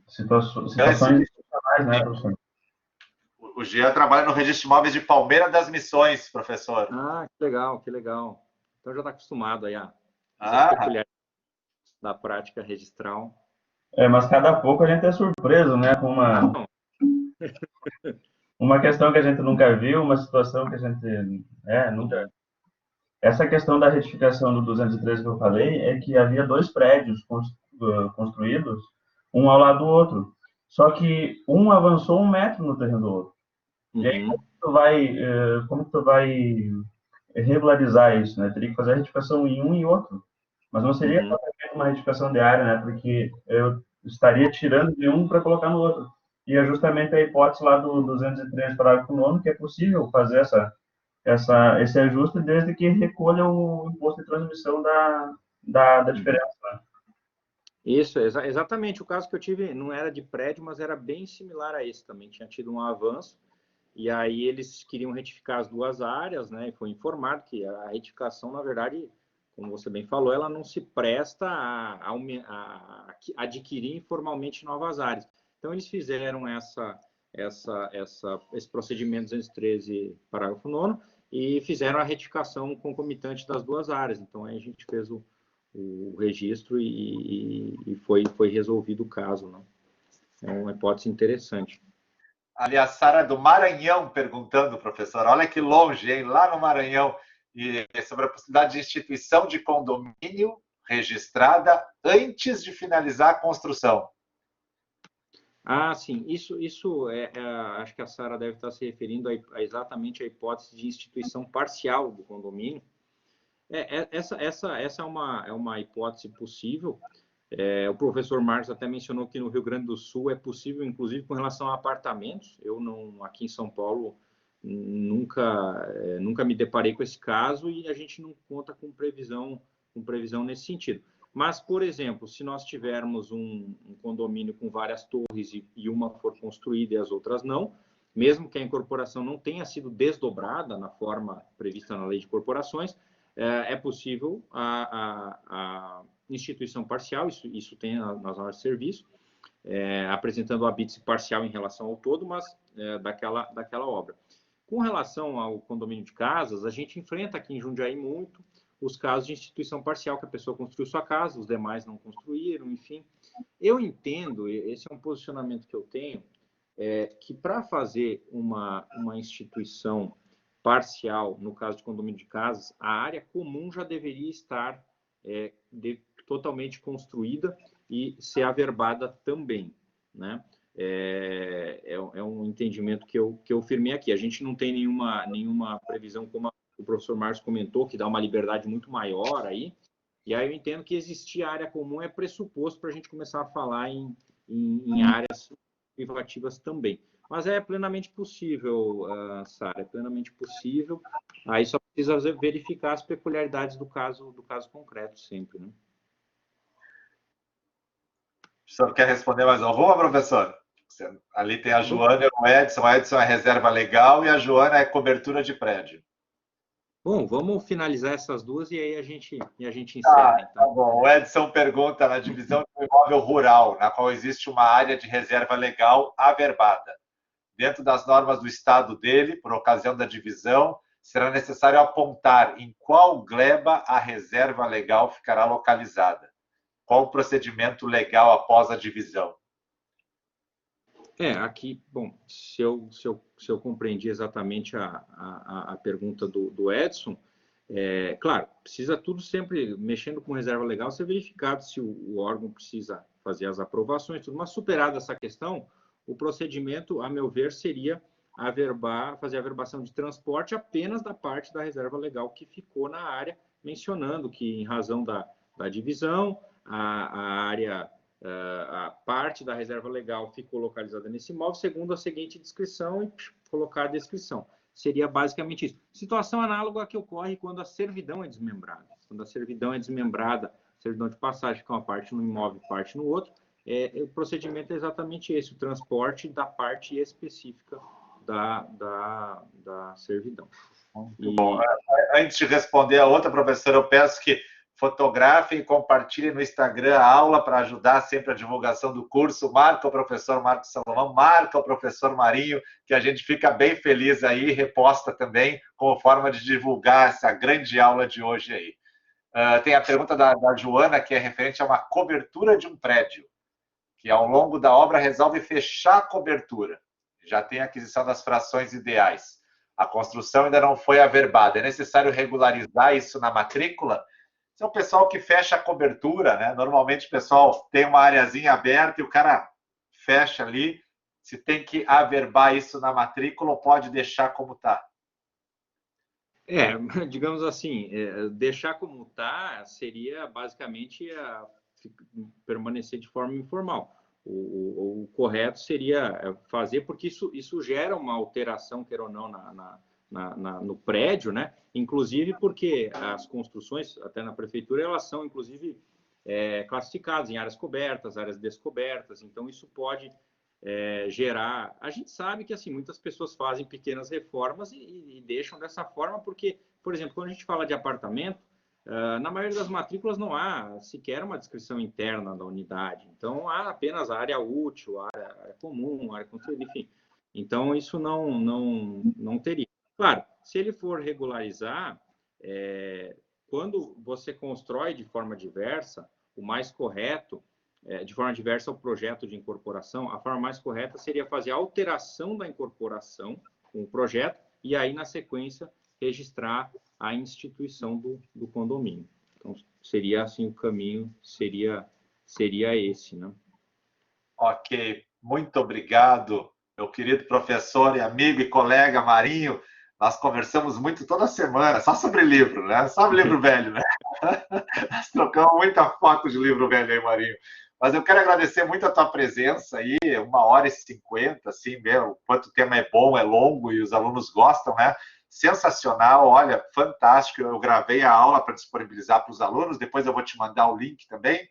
Situações institucionais, né, professor? O Jean trabalha no Registro de Imóveis de Palmeira das Missões, professor. Ah, que legal, que legal. Então já está acostumado aí a peculiaridades da prática registral. Mas cada pouco a gente é surpreso, né, com uma questão que a gente nunca viu, uma situação que a gente nunca... Essa questão da retificação do 213 que eu falei é que havia 2 prédios construídos, um ao lado do outro. Só que um avançou 1 metro no terreno do outro. Uhum. E aí, como tu vai regularizar isso, né? Teria que fazer a retificação em um e outro. Mas não seria uma retificação de área, né? Porque eu estaria tirando de um para colocar no outro. E é justamente a hipótese lá do 203, parágrafo 9º, que é possível fazer esse ajuste desde que recolha o imposto de transmissão da diferença. Né? Isso, exatamente. O caso que eu tive não era de prédio, mas era bem similar a esse também. Tinha tido um avanço, e aí eles queriam retificar as 2 áreas, né? E foi informado que a retificação, na verdade, como você bem falou, ela não se presta a adquirir informalmente novas áreas. Então, eles fizeram esse procedimento 213, parágrafo 9º, e fizeram a retificação concomitante das 2 áreas. Então, aí a gente fez o registro e foi resolvido o caso. Né? É uma hipótese interessante. Ali a Sara do Maranhão perguntando, professor, olha que longe, hein? Lá no Maranhão, e sobre a possibilidade de instituição de condomínio registrada antes de finalizar a construção. Ah, sim. Isso acho que a Sara deve estar se referindo exatamente à hipótese de instituição parcial do condomínio. Essa é uma hipótese possível. O professor Marcos até mencionou que no Rio Grande do Sul é possível, inclusive com relação a apartamentos. Eu não, aqui em São Paulo, nunca me deparei com esse caso e a gente não conta com previsão nesse sentido. Mas, por exemplo, se nós tivermos um condomínio com várias torres e uma for construída e as outras não, mesmo que a incorporação não tenha sido desdobrada na forma prevista na lei de corporações, é possível instituição parcial, isso tem nas normas de serviço, apresentando o habite parcial em relação ao todo, mas daquela obra. Com relação ao condomínio de casas, a gente enfrenta aqui em Jundiaí muito os casos de instituição parcial, que a pessoa construiu sua casa, os demais não construíram, enfim. Eu entendo, esse é um posicionamento que eu tenho, que para fazer uma instituição parcial, no caso de condomínio de casas, a área comum já deveria estar totalmente construída e ser averbada também, né? É um entendimento que eu firmei aqui. A gente não tem nenhuma previsão, como o professor Marcos comentou, que dá uma liberdade muito maior aí, e aí eu entendo que existir área comum é pressuposto para a gente começar a falar em áreas privativas também. Mas é plenamente possível, Sara, é plenamente possível. Aí só precisa verificar as peculiaridades do caso concreto sempre, né? O senhor quer responder mais alguma, professor? Ali tem a Joana e o Edson. O Edson é reserva legal e a Joana é cobertura de prédio. Bom, vamos finalizar essas duas e aí a gente encerra. Então. Tá bom. O Edson pergunta na divisão de um imóvel rural, na qual existe uma área de reserva legal averbada. Dentro das normas do estado dele, por ocasião da divisão, será necessário apontar em qual gleba a reserva legal ficará localizada. Qual o procedimento legal após a divisão? Aqui, bom, se eu compreendi exatamente a pergunta do Edson, claro, precisa tudo sempre, mexendo com reserva legal, ser verificado se o órgão precisa fazer as aprovações, tudo, mas superada essa questão, o procedimento, a meu ver, seria fazer a averbação de transporte apenas da parte da reserva legal que ficou na área, mencionando que, em razão da divisão, a parte da reserva legal ficou localizada nesse imóvel, segundo a seguinte descrição, e colocar a descrição. Seria basicamente isso. Situação análoga à que ocorre quando a servidão é desmembrada. Quando a servidão é desmembrada, servidão de passagem fica uma parte no imóvel e parte no outro, o procedimento é exatamente esse, o transporte da parte específica da servidão. Muito bom. Antes de responder a outra, professora, eu peço que fotografem e compartilhem no Instagram a aula para ajudar sempre a divulgação do curso. Marca o professor Marcos Salomão, marca o professor Marinho, que a gente fica bem feliz aí, reposta também, como forma de divulgar essa grande aula de hoje aí. Tem a pergunta da Joana, que é referente a uma cobertura de um prédio, que ao longo da obra resolve fechar a cobertura. Já tem a aquisição das frações ideais. A construção ainda não foi averbada. É necessário regularizar isso na matrícula? Esse é o pessoal que fecha a cobertura, né? Normalmente o pessoal tem uma areazinha aberta e o cara fecha ali. Se tem que averbar isso na matrícula ou pode deixar como está? Digamos assim, deixar como está seria basicamente permanecer de forma informal. O correto seria fazer, porque isso gera uma alteração, queira ou não, no prédio, né? Inclusive porque as construções, até na prefeitura, elas são, inclusive, classificadas em áreas cobertas, áreas descobertas, então isso pode gerar... A gente sabe que, assim, muitas pessoas fazem pequenas reformas e deixam dessa forma porque, por exemplo, quando a gente fala de apartamento, na maioria das matrículas não há sequer uma descrição interna da unidade, então há apenas a área útil, a área comum, a área construída, enfim. Então, isso não teria. Claro, se ele for regularizar, quando você constrói de forma diversa, o mais correto, de forma diversa ao projeto de incorporação, a forma mais correta seria fazer a alteração da incorporação com o projeto e aí, na sequência, registrar a instituição do condomínio. Então, seria assim o caminho, seria esse, né? Ok, muito obrigado, meu querido professor e amigo e colega Marinho. Nós conversamos muito toda semana, só sobre livro, né? Só livro velho, né? Nós trocamos muita foto de livro velho aí, Marinho. Mas eu quero agradecer muito a tua presença aí, 1h50, assim, meu, quanto o tema é bom, é longo e os alunos gostam, né? Sensacional, olha, fantástico. Eu gravei a aula para disponibilizar para os alunos, depois eu vou te mandar o link também.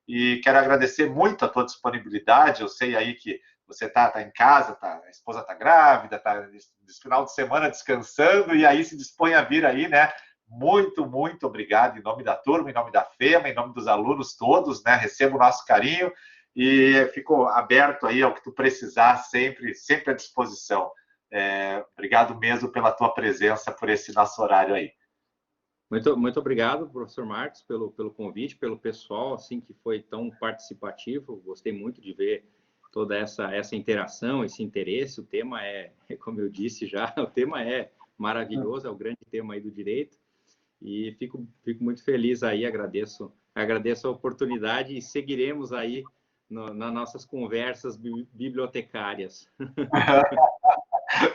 E quero agradecer muito a tua disponibilidade. Eu sei aí que você tá em casa, a esposa está grávida, está nesse final de semana descansando e aí se dispõe a vir aí, né? muito, muito obrigado em nome da turma, em nome da FEMA, em nome dos alunos todos, né? Receba o nosso carinho e fico aberto aí ao que tu precisar, sempre à disposição. Obrigado mesmo pela tua presença, por esse nosso horário aí. Muito obrigado, professor Marcos, pelo convite, pelo pessoal, assim, que foi tão participativo. Gostei muito de ver toda essa interação, esse interesse. O tema como eu disse já, o tema é maravilhoso, é o grande tema aí do direito. E fico muito feliz aí, agradeço a oportunidade e seguiremos aí nas nossas conversas bibliotecárias.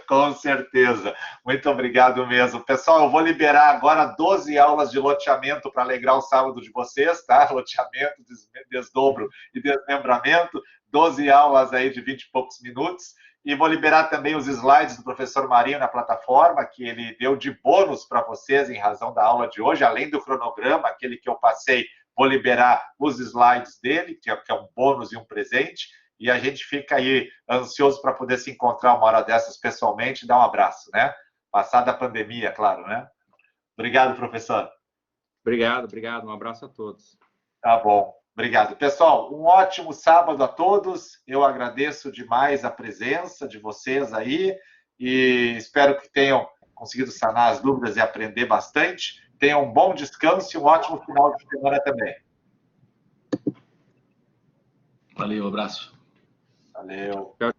Com certeza. Muito obrigado mesmo. Pessoal, eu vou liberar agora 12 aulas de loteamento para alegrar o sábado de vocês, tá? Loteamento, desdobro e desmembramento. 12 aulas aí de 20 e poucos minutos. E vou liberar também os slides do professor Marinho na plataforma, que ele deu de bônus para vocês em razão da aula de hoje, além do cronograma, aquele que eu passei, vou liberar os slides dele, que é um bônus e um presente. E a gente fica aí ansioso para poder se encontrar uma hora dessas pessoalmente e dar um abraço, né? Passada a pandemia, claro, né? Obrigado, professor. Obrigado. Um abraço a todos. Tá bom. Obrigado. Pessoal, um ótimo sábado a todos. Eu agradeço demais a presença de vocês aí e espero que tenham conseguido sanar as dúvidas e aprender bastante. Tenham um bom descanso e um ótimo final de semana também. Valeu, abraço. Valeu. Tchau.